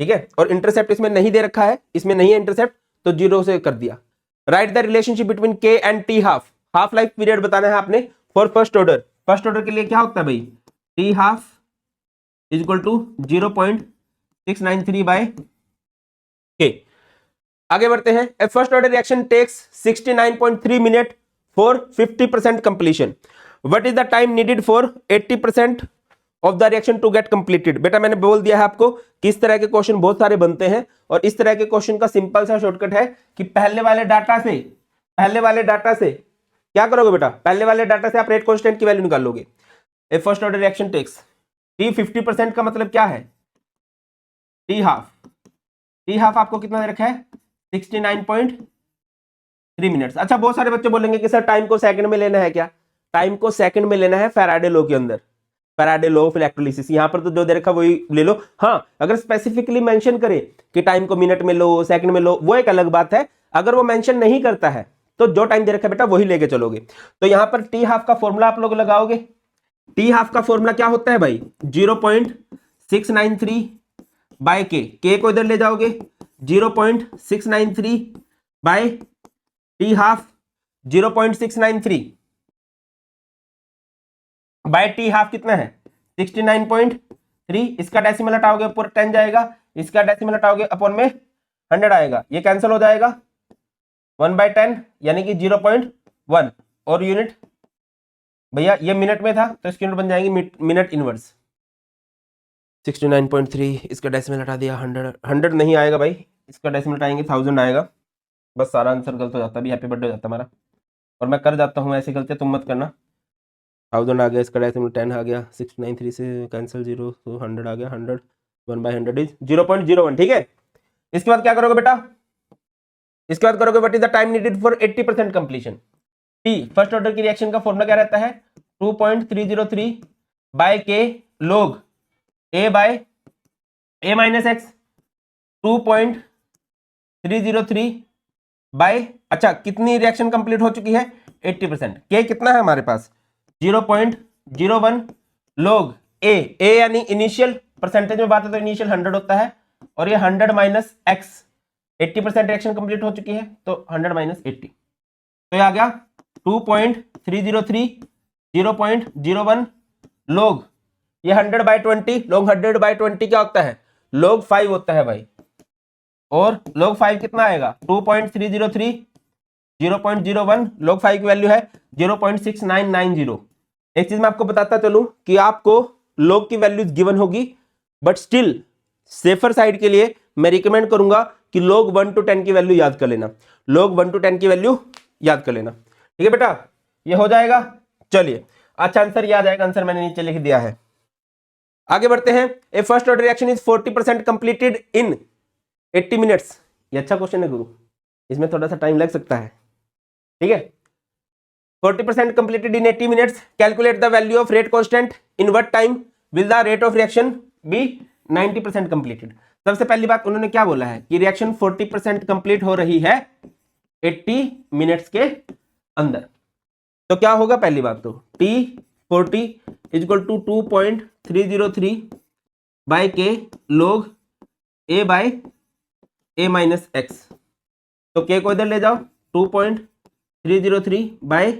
ठीक है। और इंटरसेप्ट इसमें नहीं दे रखा है, इसमें नहीं है इंटरसेप्ट, तो जीरो से कर दिया। Right the relationship between k and t half, half life period बताना है आपने for first order. First order के लिए क्या होता है भाई, T half is equal to 0.693 by K. आगे बढ़ते हैं, a first order reaction takes 69.3 minute for 50% completion. What is the time needed for 80% of the reaction to get completed. बेटा मैंने बोल दिया है आपको कि इस तरह के क्वेश्चन बहुत सारे बनते हैं, और इस तरह के क्वेश्चन का सिंपल सा शॉर्टकट है कि पहले वाले डाटा से क्या करोगे बेटा, पहले वाले डाटा से आप रेट कांस्टेंट की वैल्यू निकाल लोगे। A first order reaction takes T 50% का मतलब क्या है, टी हाफ आपको कितना दे रखा है 69.3 मिनट्स। अच्छा बहुत सारे बच्चे बोलेंगे कि सर टाइम को सेकंड में लेना है क्या, टाइम को सेकंड में लेना है फैराडे लॉ के अंदर, फैराडे लॉ ऑफ इलेक्ट्रोलिसिस। यहां पर तो जो दे रखा वही ले लो। हाँ अगर स्पेसिफिकली मेंशन करे कि टाइम को मिनट में लो, सेकंड में लो, वो एक अलग बात है। अगर वो मेंशन नहीं करता है तो जो टाइम दे रखा है बेटा वही लेके चलोगे। तो यहां पर टी हाफ का फॉर्मूला आप लोग लगाओगे। टी हाफ का फॉर्मूला क्या होता है भाई, 0.693 बाय के को इधर ले जाओगे, 0.693 by T half, 0.693 by T half कितना है 69.3। इसका डेसिमल हटाओगे ऊपर 10 जाएगा, इसका डेसिमल हटाओगे अपॉन में 100 आएगा, ये कैंसिल हो जाएगा 1/10 यानी कि 0.1। और यूनिट भैया ये मिनट में था तो इसकी यूनिट बन जाएंगी मिनट इनवर्स। 69.3 इसका डेसिमल हटा दिया 100 नहीं आएगा भाई, इसका डेसिमल हटाएंगे 1000 आएगा। बस सारा आंसर गलत हो जाता है, हैप्पी बर्थडे हो जाता हमारा। और मैं कर जाता हूँ ऐसी गलतियाँ, तुम मत करना। 1000 आ गया, इसका डेसिमल 10 आ गया, 693 से कैंसिल 0 तो 100 आ गया, 100 1/100 इज 0.01, ठीक है। इसके बाद क्या करोगे बेटा, इसके बाद करोगे what is the time needed for 80% completion. T first order की रिएक्शन का फॉर्मूला क्या रहता है 2.303 by k log a by a minus x, 2.303 by, अच्छा कितनी रिएक्शन कंप्लीट हो चुकी है 80%। के कितना है हमारे पास 0.01 log a यानी इनिशियल, परसेंटेज में बात है तो इनिशियल 100 होता है, और ये 100 माइनस एक्स, 80% रिएक्शन कंप्लीट हो चुकी है तो 100 माइनस 80, तो ये आ गया 2.303 0.01 log, ये 100/20, log 100/20 क्या होता है log 5 होता है भाई, और log 5 कितना आएगा 2.303 0.01, log 5 की वैल्यू है 0.6990। एक चीज मैं आपको बताता चलूं कि आपको log की वैल्यूज गिवन होगी, बट स्टिल सेफर साइड के लिए मैं रिकमेंड करूंगा कि log 1 to 10 की वैल्यू याद कर लेना, log 1 to 10 की वैल्यू याद कर लेना, ठीक है बेटा, ये हो जाएगा। चलिए अच्छा आंसर याद आएगा, आंसर मैंने नीचे लिख दिया है। आगे बढ़ते हैं, a first order reaction is 40% completed in 80 minutes. ये अच्छा क्वेश्चन है गुरु, इसमें थोड़ा सा टाइम लग सकता है, ठीक है। 40% completed in 80 minutes, calculate the value of rate constant in what time will the rate of reaction be 90% completed. सबसे पहली बात उन्होंने क्या बोला है कि रिएक्शन 40% कंप्लीट हो रही है 80 मिनट्स के अंदर, तो क्या होगा पहली बात तो T40 is equal to 2.303 by k log a by a minus x. तो के को इधर ले जाओ, 2.303 बाय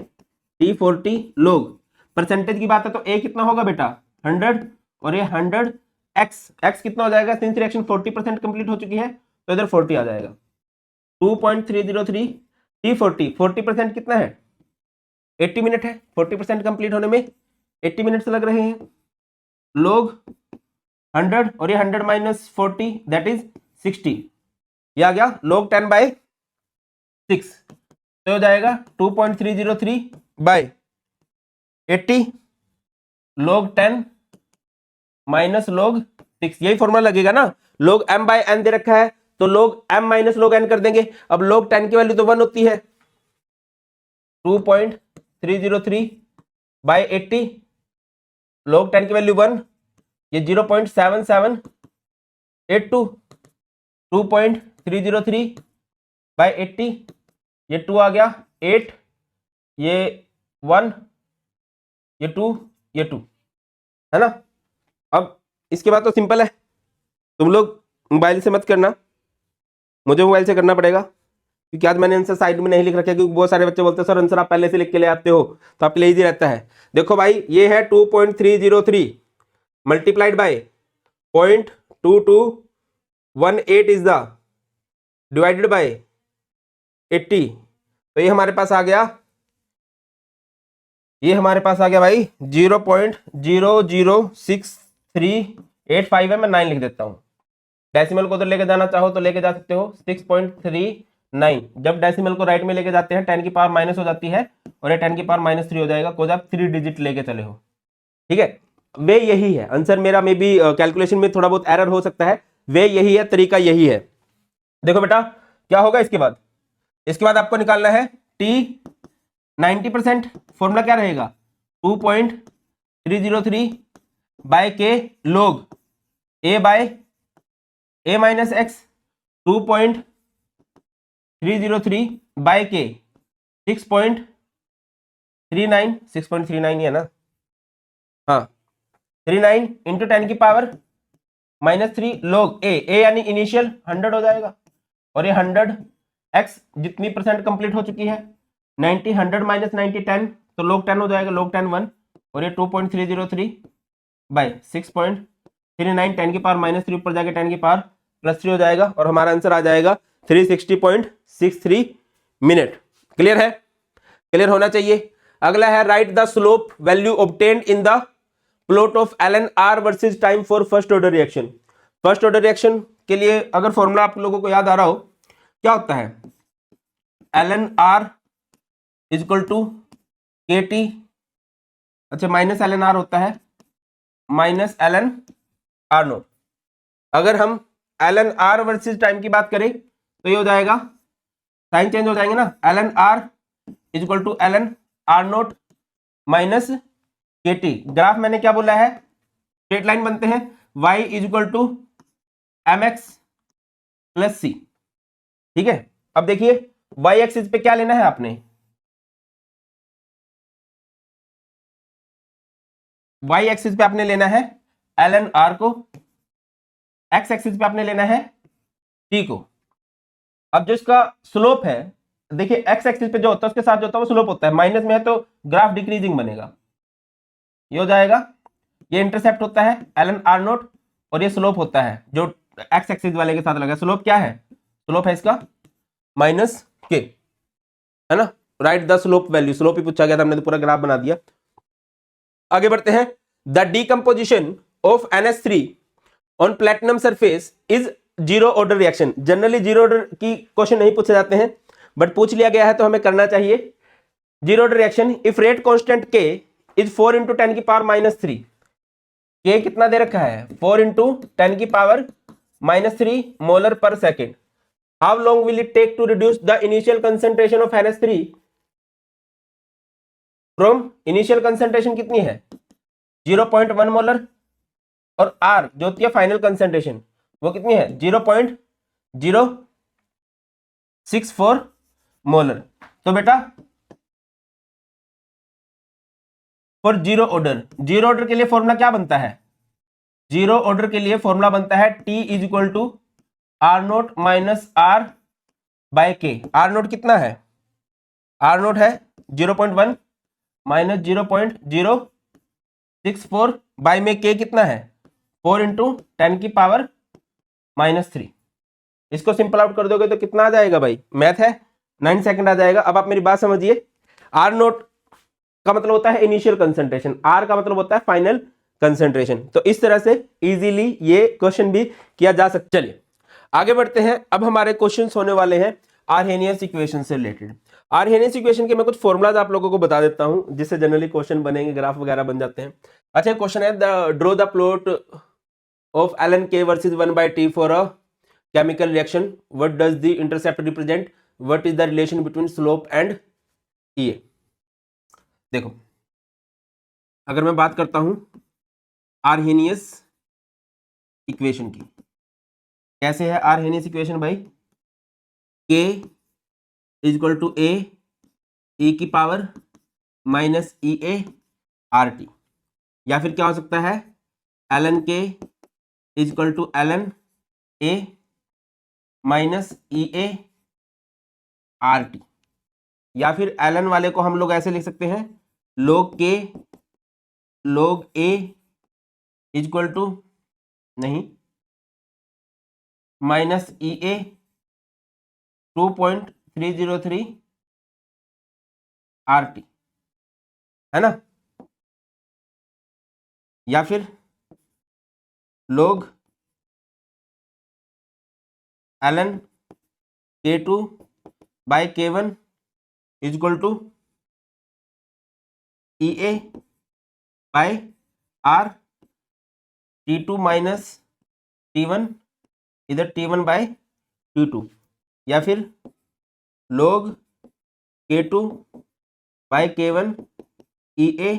t40 log। परसेंटेज की बात है तो a कितना होगा बेटा 100, और ये 100 x कितना हो जाएगा, सिंस रिएक्शन 40% कंप्लीट हो चुकी है तो इधर 40 आ जाएगा। 2.303 t40, 40% कितना है 80 मिनट है, 40% कंप्लीट होने में 80 मिनट्स लग रहे हैं। log 100 और ये 100 माइनस 40 दैट इज 60, ये आ गया log 10 बाय 6, तो हो जाएगा 2.303 बाय 80 log 10 माइनस log 6, यही फॉर्मूला लगेगा ना। log m बाय n दे रखा है तो log m minus log n कर देंगे। अब log 10 की वैल्यू तो 1 होती है, 2.303 बाय 80, log 10 की वैल्यू 1, ये 0.7782, 2.303 बाय 80, ये 2 आ गया, 8, ये 1, ये 2, ये 2 है ना। अब इसके बाद तो सिंपल है, तुम लोग मोबाइल से मत करना, मुझे मोबाइल से करना पड़ेगा क्योंकि आज मैंने आंसर साइड में नहीं लिख रखा है, क्योंकि बहुत सारे बच्चे बोलते हैं सर आंसर आप पहले से लिख के ले आते हो तो आपके लिए इजी रहता है। देखो भाई ये है 2.303 multiplied by 0.2218 is the divided by 80, तो ये हमारे पास आ गया, ये हमारे पास आ गया भाई 0.006385 है। मैं 9 लिख देता हूँ, डेसिमल को उधर लेके जाना चाहो तो लेके जा सकते हो 6.39। जब डेसिमल को राइट में लेके जाते हैं 10 की पावर माइनस हो जाती है और ये 10 की पावर माइनस 3 हो जाएगा, कोई आप 3 डिजिट लेके चले हो, ठीक है। वे यही है आंसर मेरा, मे बी कैलकुलेशन में थोड़ा बहुत एरर हो सकता है, वे यही है, तरीका यही है। देखो बेटा क्या होगा इसके बाद, इसके बाद आपको निकालना है t 90%, फॉर्मूला क्या रहेगा 2.303 by k log a by a minus x, 2.303 by k 6.39 है ना, हाँ 39 इंटू 10 की पावर माइनस 3 log a यानी इनिशियल 100 हो जाएगा, और ये 100 x जितनी परसेंट कंप्लीट हो चुकी है 90, 100 माइनस 90 10, तो log 10 हो जाएगा, log 10 1, और ये 2.303 बाय 6.39, 10 की पावर माइनस 3 ऊपर जाके 10 की पावर प्लस 3 हो जाएगा, और हमारा आंसर आ जाएगा 360.63 मिनट। क्लियर है, क्लियर होना चाहिए। अगला है right the slope value obtained in the plot of LNR versus time for first order reaction. First order reaction के लिए अगर फॉर्मूला आप लोगों को याद आ रहा हो, क्या होता है LNR is equal to KT, अच्छा माइनस LNR होता है माइनस LNR नोट। अगर हम LNR वर्सेस टाइम की बात करें तो ये हो जाएगा, साइन चेंज हो जाएंगे ना, LNR is equal to LNR nought minus KT। Graph मैंने क्या बोला है, स्ट्रेट लाइन बनते हैं, y is equal to mx plus c, ठीक है। अब देखिए y एक्सिस पे क्या लेना है आपने, y एक्सिस पे आपने लेना है LNR को, x एक्सिस पे आपने लेना है t को। अब जो इसका स्लोप है, देखिए x एक्सिस पे जो होता है उसके साथ जो होता है वो स्लोप होता है, माइनस में है तो ग्राफ डिक्रीजिंग बनेगा, ये हो जाएगा, ये इंटरसेप्ट होता है LNR नोट, और ये स्लोप होता है जो x एक्सिस वाले के साथ लगा। स्लोप क्या है, स्लोप है इसका माइनस के, है ना। Right the slope value, slope ही पूछा गया था, हमने तो पूरा ग्राफ बना दिया। आगे बढ़ते हैं, the decomposition of NH3 on platinum surface is zero order reaction. Generally zero order की क्वेश्चन नहीं पूछे जाते हैं, बट पूछ लिया गया है तो हमें करना चाहिए। Zero order reaction if rate constant K is 4 into 10 की पावर माइनस 3, K कितना दे रखा है 4 इंटू 10 की पावर माइनस 3 मोलर पर second. How long will it take to reduce the initial concentration of NH3 from, initial concentration कितनी है 0.1 molar, और R जो होती है फाइनल कंसेंट्रेशन वो कितनी है 0.064 मोलर। तो बेटा for zero order, zero order के लिए फॉर्मूला क्या बनता है, जीरो ऑर्डर के लिए फॉर्मूला बनता है T is equal to R note minus R by K. R nought कितना है? आर नोट है 0.1 माइनस 0.064 बाय में के कितना है 4 इंटू 10 की पावर -3। इसको सिंपल आउट कर दोगे तो कितना आ जाएगा भाई? मैथ है, 9 सेकंड आ जाएगा। अब आप मेरी बात समझिए, आर नोट का मतलब होता है इनिशियल कंसंट्रेशन, आर का मतलब होता है फाइनल कंसंट्रेशन। तो इस तरह से इजीली ये क्वेश्चन भी किया जा सकता। चलिए आगे बढ़ते हैं। अब हमारे क्वेश्चंस होने वाले हैं आर्हेनियस इक्वेशन से रिलेटेड। आर्हेनियस इक्वेशन के मैं कुछ फॉर्मुलाज आप लोगों को बता देता हूं जिससे जनरली क्वेश्चन बनेंगे, ग्राफ वगैरह बन जाते हैं। अच्छा क्वेश्चन है, draw the plot of ln k versus 1/t for a chemical reaction, what does the intercept represent, what is the relation between slope and E। देखो अगर मैं बात करता हूं आर्हेनियस इक्वेशन की, कैसे है आर्हेनियस इक्वेशन भाई? k is equal to A E की power minus E A R T, या फिर क्या हो सकता है ln k is equal to ln A minus E A R T, या फिर ln वाले को हम लोग ऐसे लिख सकते हैं log k log a is equal to नहीं minus E A 2.303 R T, है ना, या फिर log ln k2 by k1 is equal to E A by R T2 minus T1, इधर T1 बाय T2, या फिर log K2 by K1 E A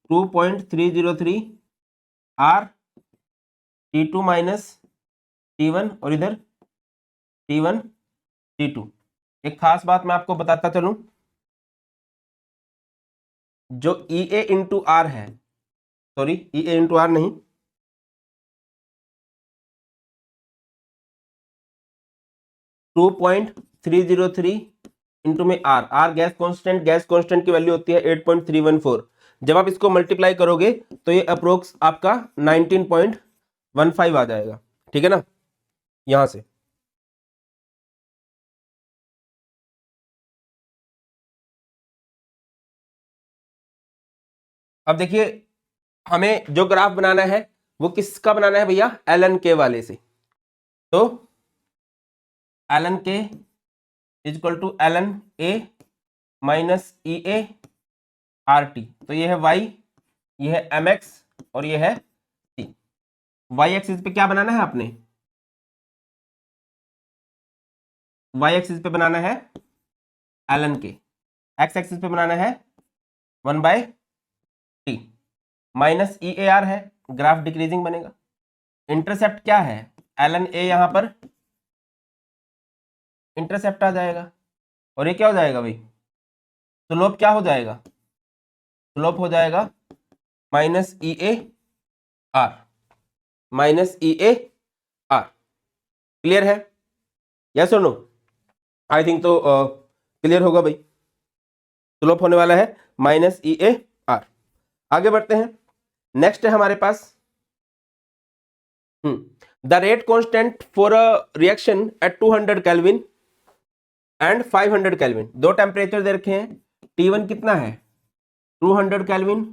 2.303 R T2 minus T1 और इधर T1 T2। एक खास बात मैं आपको बताता चलूं, जो ई ए इंटू आर है, sorry E A into R नहीं, टू 2.303 इंटू में आर गैस कांस्टेंट की वैल्यू होती है 8.314। जब आप इसको मल्टीप्लाई करोगे तो ये अप्रोक्स आपका 19.15 आ जाएगा, ठीक है ना, यहां से। अब देखिए हमें जो ग्राफ बनाना है वो किसका बनाना है भैया? ln k वाले से। तो ln k is equal to ln a minus E A R T. तो ये है y, ये है mx और ये है t। y एक्सिस पे क्या बनाना है आपने? y एक्सिस पे बनाना है ln k, x एक्सिस पे बनाना है 1/t, minus E A are है, ग्राफ डिक्रीजिंग बनेगा। इंटरसेप्ट क्या है? ln a, यहां पर इंटरसेप्ट आ जाएगा, और ये क्या हो जाएगा भाई? स्लोप क्या हो जाएगा? स्लोप हो जाएगा minus E A are, minus E A are. Clear है? यस और नो? आई थिंक तो क्लियर होगा भाई। स्लोप होने वाला है माइनस ई ए आर। आगे बढ़ते हैं, नेक्स्ट है हमारे पास the rate constant for a reaction at 200 kelvin and 500 kelvin. दो टेम्परेचर दे रखे हैं, T1 कितना है 200 केल्विन,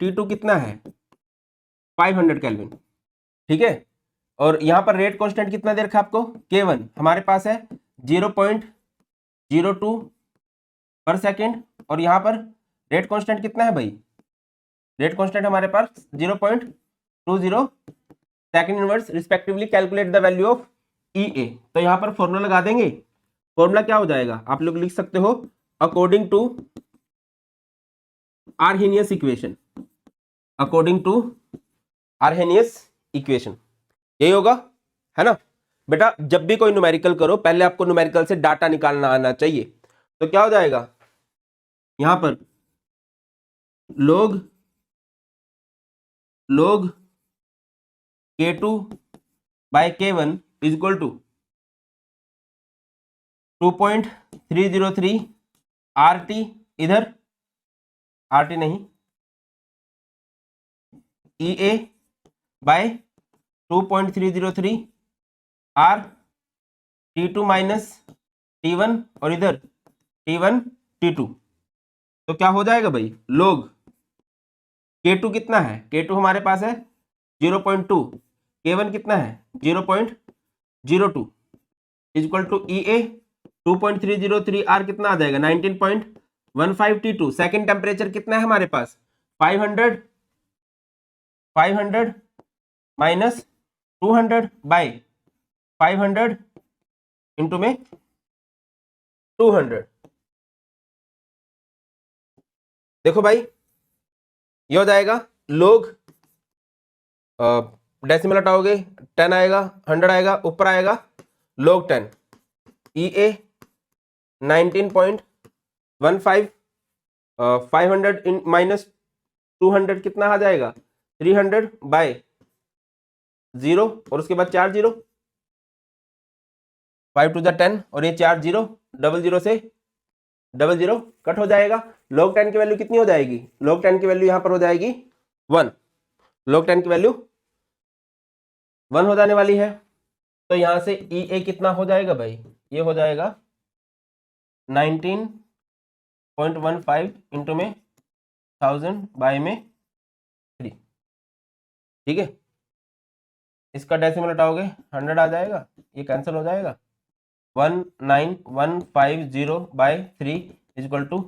T2 कितना है 500 केल्विन, ठीक है। और यहां पर रेट कांस्टेंट कितना दे रखा है आपको? K1 हमारे पास है 0.02 पर सेकेंड, और यहां पर रेट कांस्टेंट कितना है भाई? रेट कांस्टेंट हमारे पास 0.20 second inverse respectively. Calculate the value of E A. तो यहां पर फॉर्मूला लगा देंगे। फॉर्मूला क्या हो जाएगा? आप लोग लिख सकते हो according to Arrhenius equation, according to Arrhenius equation, यही होगा, है ना बेटा। जब भी कोई न्यूमेरिकल करो पहले आपको न्यूमेरिकल से डाटा निकालना आना चाहिए। तो क्या हो जाएगा यहां पर? log K2 by K1 is equal to 2.303 RT, इधर RT नहीं, EA by 2.303 R T2 minus T1 और इधर T1 T2। तो क्या हो जाएगा भाई, लोग K2 कितना है, K2 हमारे पास है 0.2, K1 कितना है 0.02 is equal to EA 2.303 R कितना आ जाएगा 19.15 T2। सेकेंड टेम्परेचर कितना है हमारे पास 500 माइनस 200 बाय 500 इंटू में 200। देखो भाई ये हो जाएगा लोग, डेसिमल हटाओगे 10 आएगा, 100 आएगा, ऊपर आएगा लोग 10, EA 19.15 500 इन माइनस 200 कितना आ जाएगा 300 बाय 0 और उसके बाद 4 0, 5 टू द 10 और ये 4 0, डबल 0 से डबल 0 कट हो जाएगा। log 10 की वैल्यू कितनी हो जाएगी, log 10 की वैल्यू यहां पर हो जाएगी 1, log 10 की वैल्यू 1 हो जाने वाली है। तो यहां से EA कितना हो जाएगा भाई, ये हो जाएगा 19.15 इंटू में 1000 बाय में 3, ठीक है। इसका डेसिमल हटाओगे 100 आ जाएगा, ये कैंसिल हो जाएगा, 19150 by 3 is equal to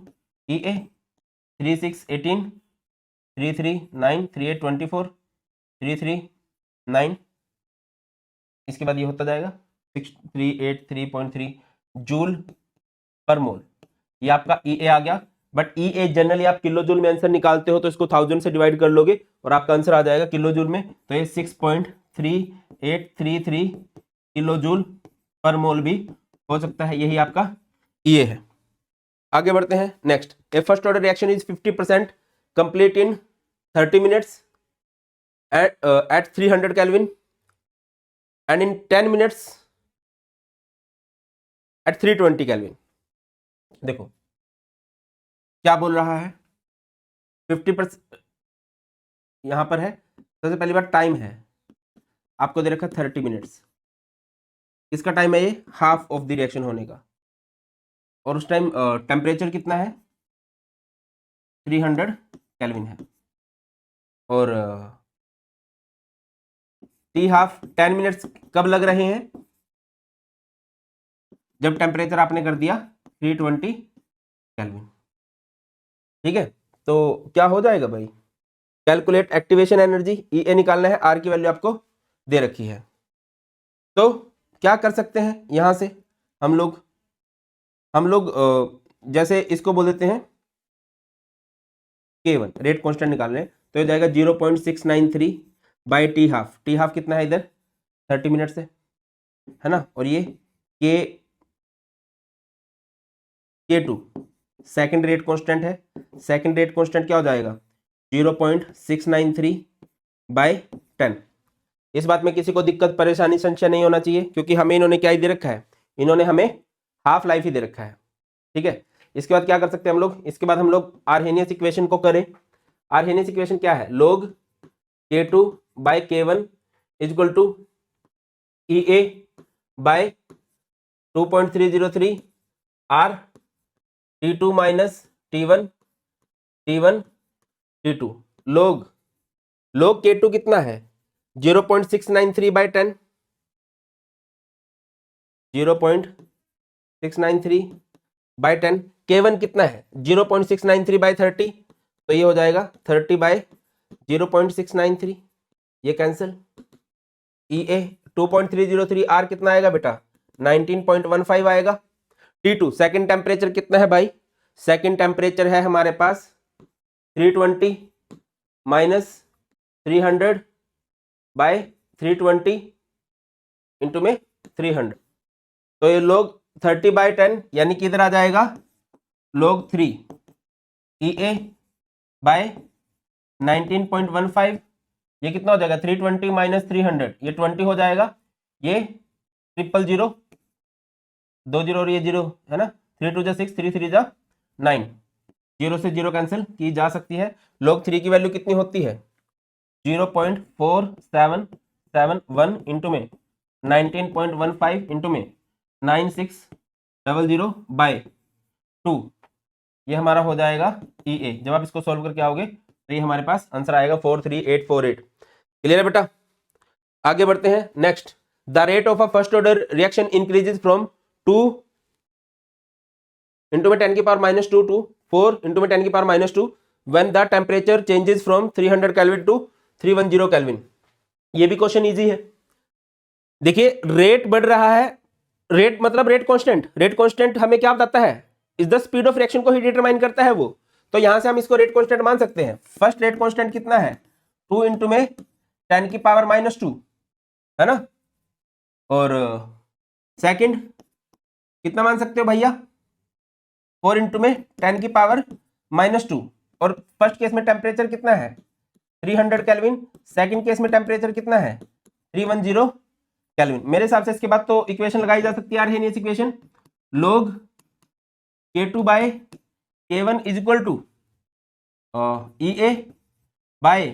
EA 3618 339 3824 339, इसके बाद ये होता जाएगा 6383.3 जूल पर मोल। ये आपका EA आ गया। बट EA जनरली आप किलो जूल में आंसर निकालते हो तो इसको 1000 से डिवाइड कर लोगे और आपका आंसर आ जाएगा किलो जूल में। तो ये 6.3833 किलो जूल पर मोल भी हो सकता है, यही आपका EA है। आगे बढ़ते हैं next. A first order reaction is 50% complete in 30 minutes at 300 Kelvin and in 10 minutes at 320 Kelvin। देखो क्या बोल रहा है, 50% यहां पर है। सबसे पहली बात टाइम है, आपको दे रखा 30 मिनट्स। किसका टाइम है ये, हाफ ऑफ द रिएक्शन होने का। और उस टाइम टेम्परेचर कितना है 300 केल्विन है। और टी हाफ 10 मिनट्स कब लग रहे हैं, जब टेम्परेचर आपने कर दिया 320 केल्विन, ठीक है। तो क्या हो जाएगा भाई, कैलकुलेट एक्टिवेशन एनर्जी, EA निकालना है, R की वैल्यू आपको दे रखी है। तो क्या कर सकते हैं यहां से हम लोग जैसे इसको बोल देते हैं K1 रेट कांस्टेंट निकालने, तो ये जाएगा 0.693 by T half. T half कितना है इधर 30 मिनट से, है ना। और ये K2 सेकंड रेट कांस्टेंट है। सेकंड रेट कांस्टेंट क्या हो जाएगा 0.693 बाय 10। इस बात में किसी को दिक्कत परेशानी संशय नहीं होना चाहिए, क्योंकि हमें इन्होंने क्या ही दे रखा है, इन्होंने हमें हाफ लाइफ ही दे रखा है, ठीक है। इसके बाद क्या कर सकते हैं हम लोग, इसके बाद हम लोग आर्हेनियस इक्वेशन को करें। आर्हेनियस इक्वेशन क्या है, log K2 by K1 is equal to EA by 2.303 R T2 minus T1 T2। लोग K2 कितना है 0.693 बाय 10, 0.693 बाय 10। K1 कितना है 0.693 बाय 30, तो ये हो जाएगा 30 बाय 0.693, ये कैंसिल। EA 2.303 R कितना आएगा बेटा 19.15 आएगा। T2 सेकंड टेम्परेचर कितना है भाई, सेकंड टेम्परेचर है हमारे पास 320 माइनस 300 बाय 320 इंटू में 300, तो ये लोग 30 बाय 10 यानी कि इधर आ जाएगा लोग 3 EA बाय 19.15 ये कितना हो जाएगा 320 माइनस 300, ये 20 हो जाएगा, ये 000, 2 0 और ये 0 है ना, 3 2 जा 6, 3 3 जा 9, 0 से 0 कैंसिल की जा सकती है। log 3 की वैल्यू कितनी होती है 0.4771 इंटू में 19.15 इंटू में 9600 बाय 2, ये हमारा हो जाएगा EA। जब आप इसको सॉल्व करके आओगे तो ये हमारे पास आंसर आएगा 43848। क्लियर है बेटा? आगे बढ़ते हैं। Next, the rate of a first order reaction increases from 2 into में 10 की पावर माइनस 2 टू 4 इंटू में 10 की power minus 2 when the temperature changes from 300 kelvin to 310 kelvin. ये भी क्वेश्चन इजी है। देखिए रेट बढ़ रहा है, रेट मतलब रेट कांस्टेंट, रेट कांस्टेंट हमें क्या बताता है, is the speed of reaction को ही डिटरमाइन करता है वो। तो यहां से हम इसको रेट कांस्टेंट मान सकते हैं। फर्स्ट रेट कांस्टेंट कितना है 2 इंटू में 10 की पावर माइनस 2 है ना, और सेकंड कितना मान सकते हो भैया 4 इंटू में 10 की पावर माइनस 2, और फर्स्ट केस में टेम्परेचर कितना है 300 केल्विन, सेकंड केस में टेम्परेचर कितना है 310 केल्विन। मेरे हिसाब से इसके बाद तो इक्वेशन लगाई जा सकती है Arrhenius equation, log K2 by K1 is equal to EA by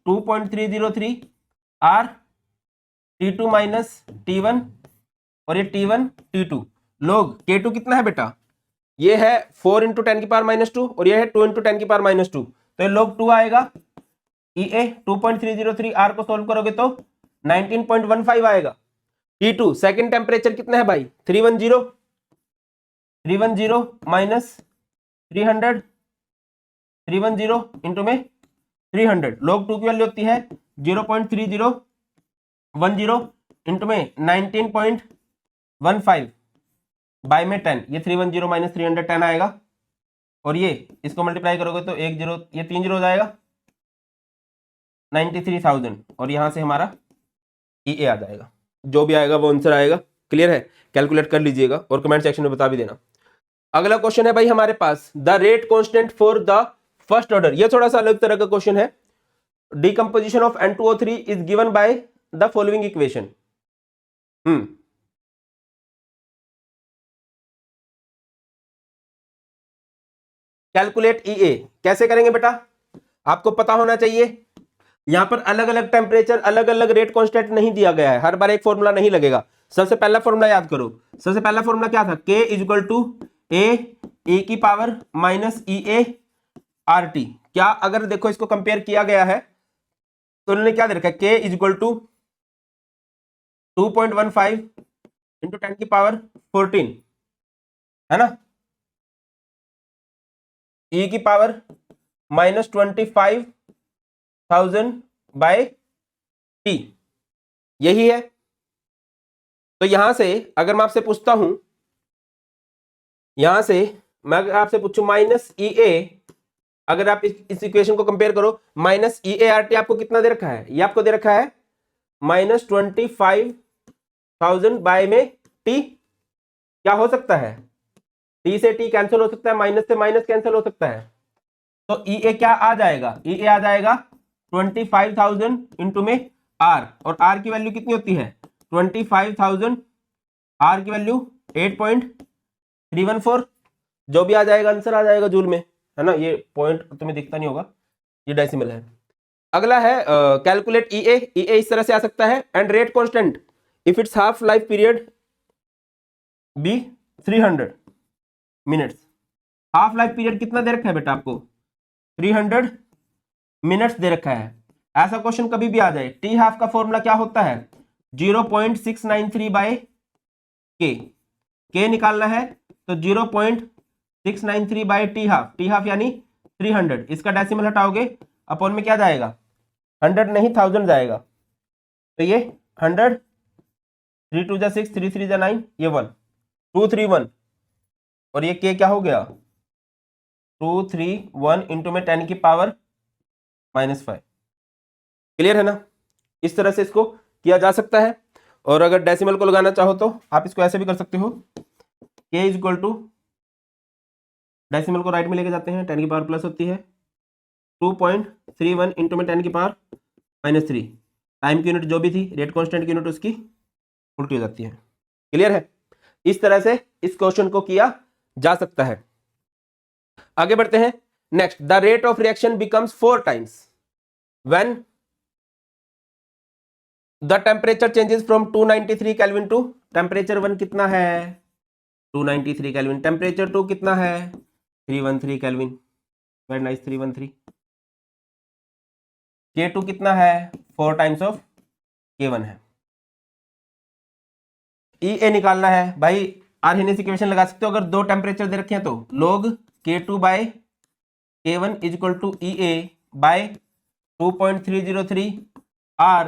2.303 R T2 minus T1, और ये T1 T2। log K2 कितना है बेटा, ये है 4 इंटू 10 की पावर माइनस 2 और ये है 2 इंटू 10 की पावर माइनस 2, तो ये log 2 आएगा। EA 2.303 R को सोल्व करोगे तो 19.15 आएगा। T2 सेकंड टेम्परेचर कितना है भाई 310 माइनस 300, 310 इंटू में 300, log 2 की वैल्यू होती है 0.3010 इंटू में 19.15 बाय में 10, ये 310 माइनस 300 10 आएगा, और ये इसको मल्टीप्लाई करोगे तो 1 0, ये 3 0 हो जाएगा 93,000, और यहां से हमारा EA आ जाएगा। जो भी आएगा वो आंसर आएगा। क्लियर है? कैलकुलेट कर लीजिएगा और कमेंट सेक्शन में बता भी देना। अगला क्वेश्चन है भाई हमारे पास, the rate constant for the first order. ये थोड़ा सा अलग तरह का क्वेश्चन है। Decomposition of N2O3 is given by the following equation. Calculate EA कैसे करेंगे बेटा, आपको पता होना चाहिए। यहां पर अलग अलग टेम्परेचर अलग अलग रेट कांस्टेंट नहीं दिया गया है, हर बार एक फॉर्मूला नहीं लगेगा। सबसे पहला फॉर्मूला याद करो, सबसे पहला फॉर्मूला क्या था, K इज इक्वल टू ए की पावर माइनस EA RT। क्या अगर देखो इसको कंपेयर किया गया है तो उन्होंने क्या दे रखा है, K is equal to 2.15 into 10 की पावर 14 है ना, E की पावर माइनस 25,000 बाय T, यही है। तो यहां से अगर मैं आपसे पूछता हूं, यहां से मैं अगर आपसे पूछूं माइनस EA, अगर आप इस इक्वेशन को कंपेयर करो, माइनस EART आपको कितना दे रखा है, ये आपको दे रखा है माइनस 25,000 बाय में T। क्या हो सकता है, T से T कैंसिल हो सकता है, माइनस से माइनस कैंसिल हो सकता है, तो EA क्या आ जाएगा, EA आ जाएगा 25,000 इंटू में R, और R की वैल्यू कितनी होती है 25,000, R की वैल्यू 8.314, जो भी आ जाएगा आंसर आ जाएगा जूल में, है ना। ये पॉइंट तुम्हें दिखता नहीं होगा, ये डेसिमल है। अगला है कैलकुलेट EA। EA इस तरह से आ सकता है, and rate constant if it's half life period be 300 minutes. Half life period कितना दे रखा है बेटा आपको 300 मिनट्स दे रखा है। ऐसा क्वेश्चन कभी भी आ जाए, टी हाफ का फॉर्मूला क्या होता है 0.693 बाय के निकालना है तो 0.693 बाय टी हाफ यानी 300, इसका डेसिमल हटाओगे अपॉन में क्या जाएगा 100 नहीं 1000 जाएगा, तो ये 100, 3 2 जा 6, 3 3 जा 9, ये 1 231, और ये के क्या हो गया 231 इंटू में 10 की पावर माइनस 5। क्लियर है ना, इस तरह से इसको किया जा सकता है। और अगर डेसिमल को लगाना चाहो तो आप इसको ऐसे भी कर सकते हो, k is equal to, decimal को राइट में लेके जाते हैं, 10 की पावर प्लस होती है 2.31 इंटू में 10 की पावर -3। टाइम की यूनिट जो भी थी, रेट कांस्टेंट की यूनिट उसकी उल्टी हो जाती है। क्लियर है? इस तरह से इस क्वेश्चन को किया जा सकता है। आगे बढ़ते हैं। Next, the rate of reaction becomes 4 times when the temperature changes from 293 kelvin to, temperature 1 कितना है 293 केल्विन, टेम्परेचर 2 कितना है 313 केल्विन। Very nice, 313। K2 कितना है 4 टाइम्स ऑफ K1 है। EA निकालना है भाई। आर्हेनियस इक्वेशन लगा सकते हो अगर दो टेम्परेचर दे रखे हैं तो, log K2 by K1 is equal to EA by 2.303 R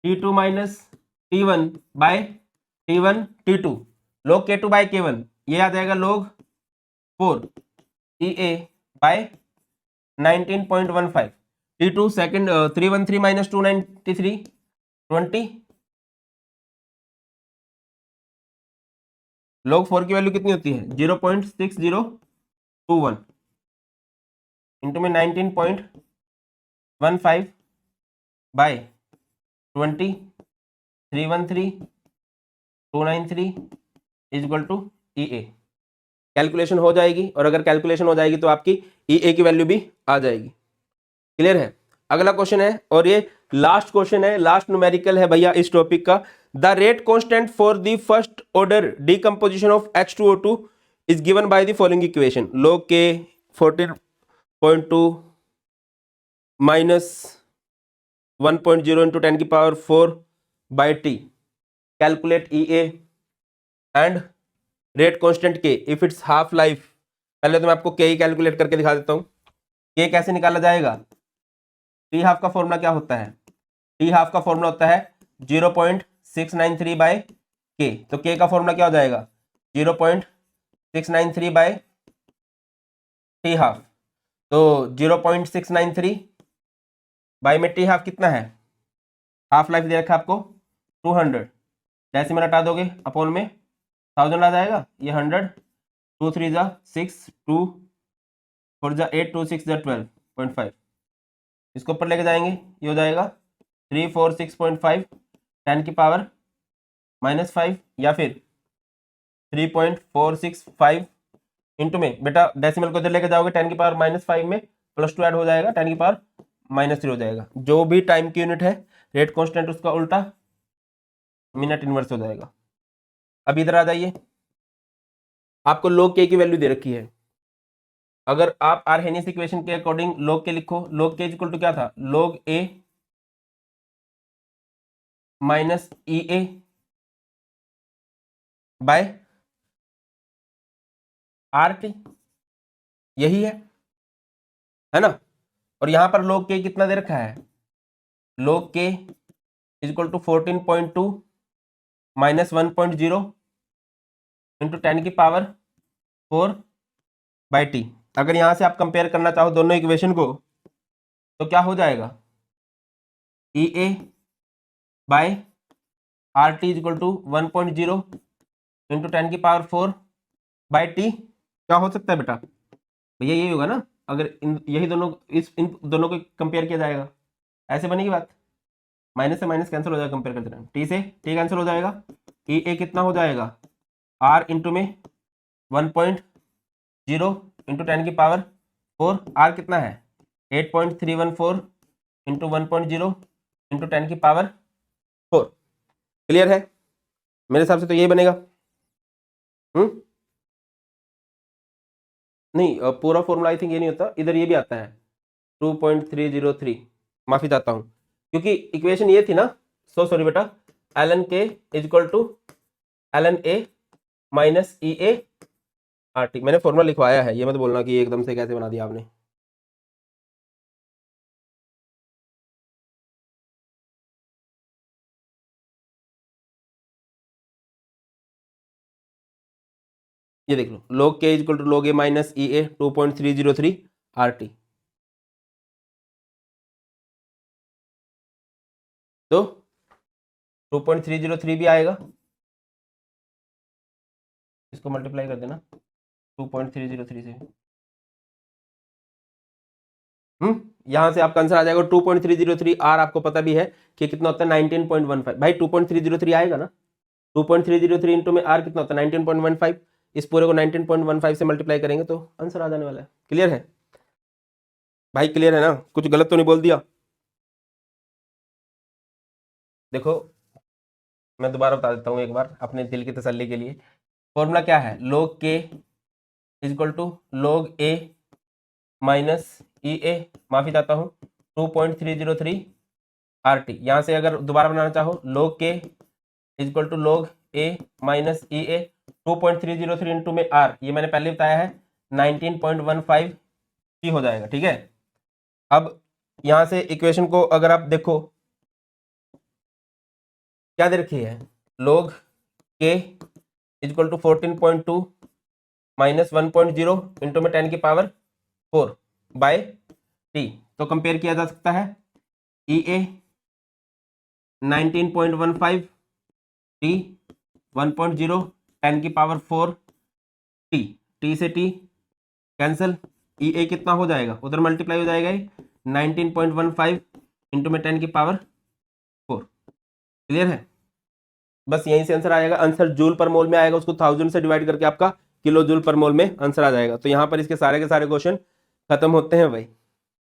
T2 minus T1 by T1 T2। log K2 by K1 ये आ जाएगा log 4 EA by 19.15। T2 second 313 minus 293 20। log 4 की वैल्यू कितनी होती है 0.6021 इंटू में 19.15 by 20 313 293 is equal to EA। Calculation हो जाएगी, और अगर कैलकुलेशन हो जाएगी तो आपकी EA की वैल्यू भी आ जाएगी। क्लियर है? अगला क्वेश्चन है, और ये लास्ट क्वेश्चन है, लास्ट न्यूमेरिकल है भैया इस टॉपिक का। The rate constant for the first order decomposition of H2O2 is given by the following equation. log K 14.2 minus 1.0 into 10 की power 4 by T. Calculate EA and rate constant K if it's half life. पहले तो मैं आपको K ही calculate करके दिखा देता हूं। K कैसे निकाला जाएगा? टी हाफ का फॉर्मूला क्या होता है? टी हाफ का फॉर्मूला होता है 0.693 बाय के। तो के का फॉर्मूला क्या हो जाएगा 0.693 बाय टी हाफ। तो 0.693 बाय में टी हाफ कितना है, हाफ लाइफ दे रखा है आपको 200। जैसे मैंने हटा दोगे अपॉन में 1000 आ जाएगा, ये 100 2 3 जा 6 2 4 जा 8 2 6 जा 12.5। इसको ऊपर लेके जाएंगे, ये हो जाएगा 346.5 10 की पावर -5, या फिर 3.465 इंटू में, बेटा डेसिमल को इधर लेके जाओगे 10 की पावर -5 में +2 ऐड हो जाएगा 10 की पावर -3 हो जाएगा। जो भी टाइम की यूनिट है रेट कांस्टेंट उसका उल्टा मिनट इनवर्स हो जाएगा। अब इधर आ जाइए, आपको log K की वैल्यू दे रखी है। अगर आप आर्हेनियस इक्वेशन के अकॉर्डिंग log K लिखो, log K इक्वल टू क्या था log A minus EA by RT, यही है ना। और यहां पर log K कितना दे रखा है, log K is equal to 14.2 minus 1.0 into 10 की पावर 4 बाई टी। अगर यहां से आप कंपेयर करना चाहो दोनों इक्वेशन को तो क्या हो जाएगा EA by RT is equal to 1.0 into 10 की पावर 4 बाई टी। क्या हो सकता है बेटा, भैया यही होगा ना। अगर यही दोनों इन दोनों को कंपेयर किया जाएगा, ऐसे बनेगी बात, माइनस से माइनस कैंसिल हो जाएगा कंपेयर करते टाइम, टी से टी कैंसिल हो जाएगा। EA कितना हो जाएगा R इंटू में 1.0 इंटू 10 की पावर 4। R कितना है 8.314 इंटू 1.0 इंटू 10 की पावर 4। क्लियर है? मेरे हिसाब से तो यही बनेगा। नहीं, पूरा फॉर्मूला आई थिंक ये नहीं होता, इधर ये भी आता है 2.303। माफी चाहता हूं क्योंकि इक्वेशन ये थी ना, सो सॉरी बेटा, ln K is equal to ln A minus EA RT। मैंने फॉर्मूला लिखवाया है, ये मत बोलना कि एकदम से कैसे बना दिया आपने। ये देख लो, log K is equal to log A minus EA 2.303 RT। तो 2.303 भी आएगा, इसको मल्टीप्लाई कर देना 2.303 से। यहां से आपका आंसर आ जाएगा 2.303। आर आपको पता भी है कि कितना होता है 19.15। भाई 2.303 आएगा ना, 2.303 इंटू में आर कितना होता है 19.15। इस पूरे को 19.15 से मल्टीप्लाई करेंगे तो आंसर आ जाने वाला है। क्लियर है भाई, क्लियर है ना, कुछ गलत तो नहीं बोल दिया? देखो मैं दोबारा बता देता हूँ एक बार अपने दिल की तसल्ली के लिए। फॉर्मूला क्या है, log k is equal to log a minus E A, माफी चाहता हूँ 2.303 आर टी। यहाँ से अगर दोबारा बनाना चाहो log k is equal to log a minus E A, 2.303 into में आर, ये मैंने पहले बताया है 19.15 ही हो जाएगा। ठीक है, अब यहाँ से इक्वेशन को अगर आप देखो क्या दे रखी है, log k is equal to 14.2 minus 1.0 into में 10 की पावर 4 बाय टी। तो कंपेयर किया जा सकता है ई ए 19.15 टी 1.0 10 की पावर 4 टी, टी से टी कैंसिल, ई ए कितना हो जाएगा उधर मल्टीप्लाई हो जाएगा 19.15 इंटू में 10 की पावर 4। क्लियर है, बस यहीं से आंसर आएगा। आंसर जूल पर मोल में आएगा, उसको 1000 से डिवाइड करके आपका किलो जूल पर मोल में आंसर आ जाएगा। तो यहाँ पर इसके सारे के सारे क्वेश्चन खत्म होते हैं भाई।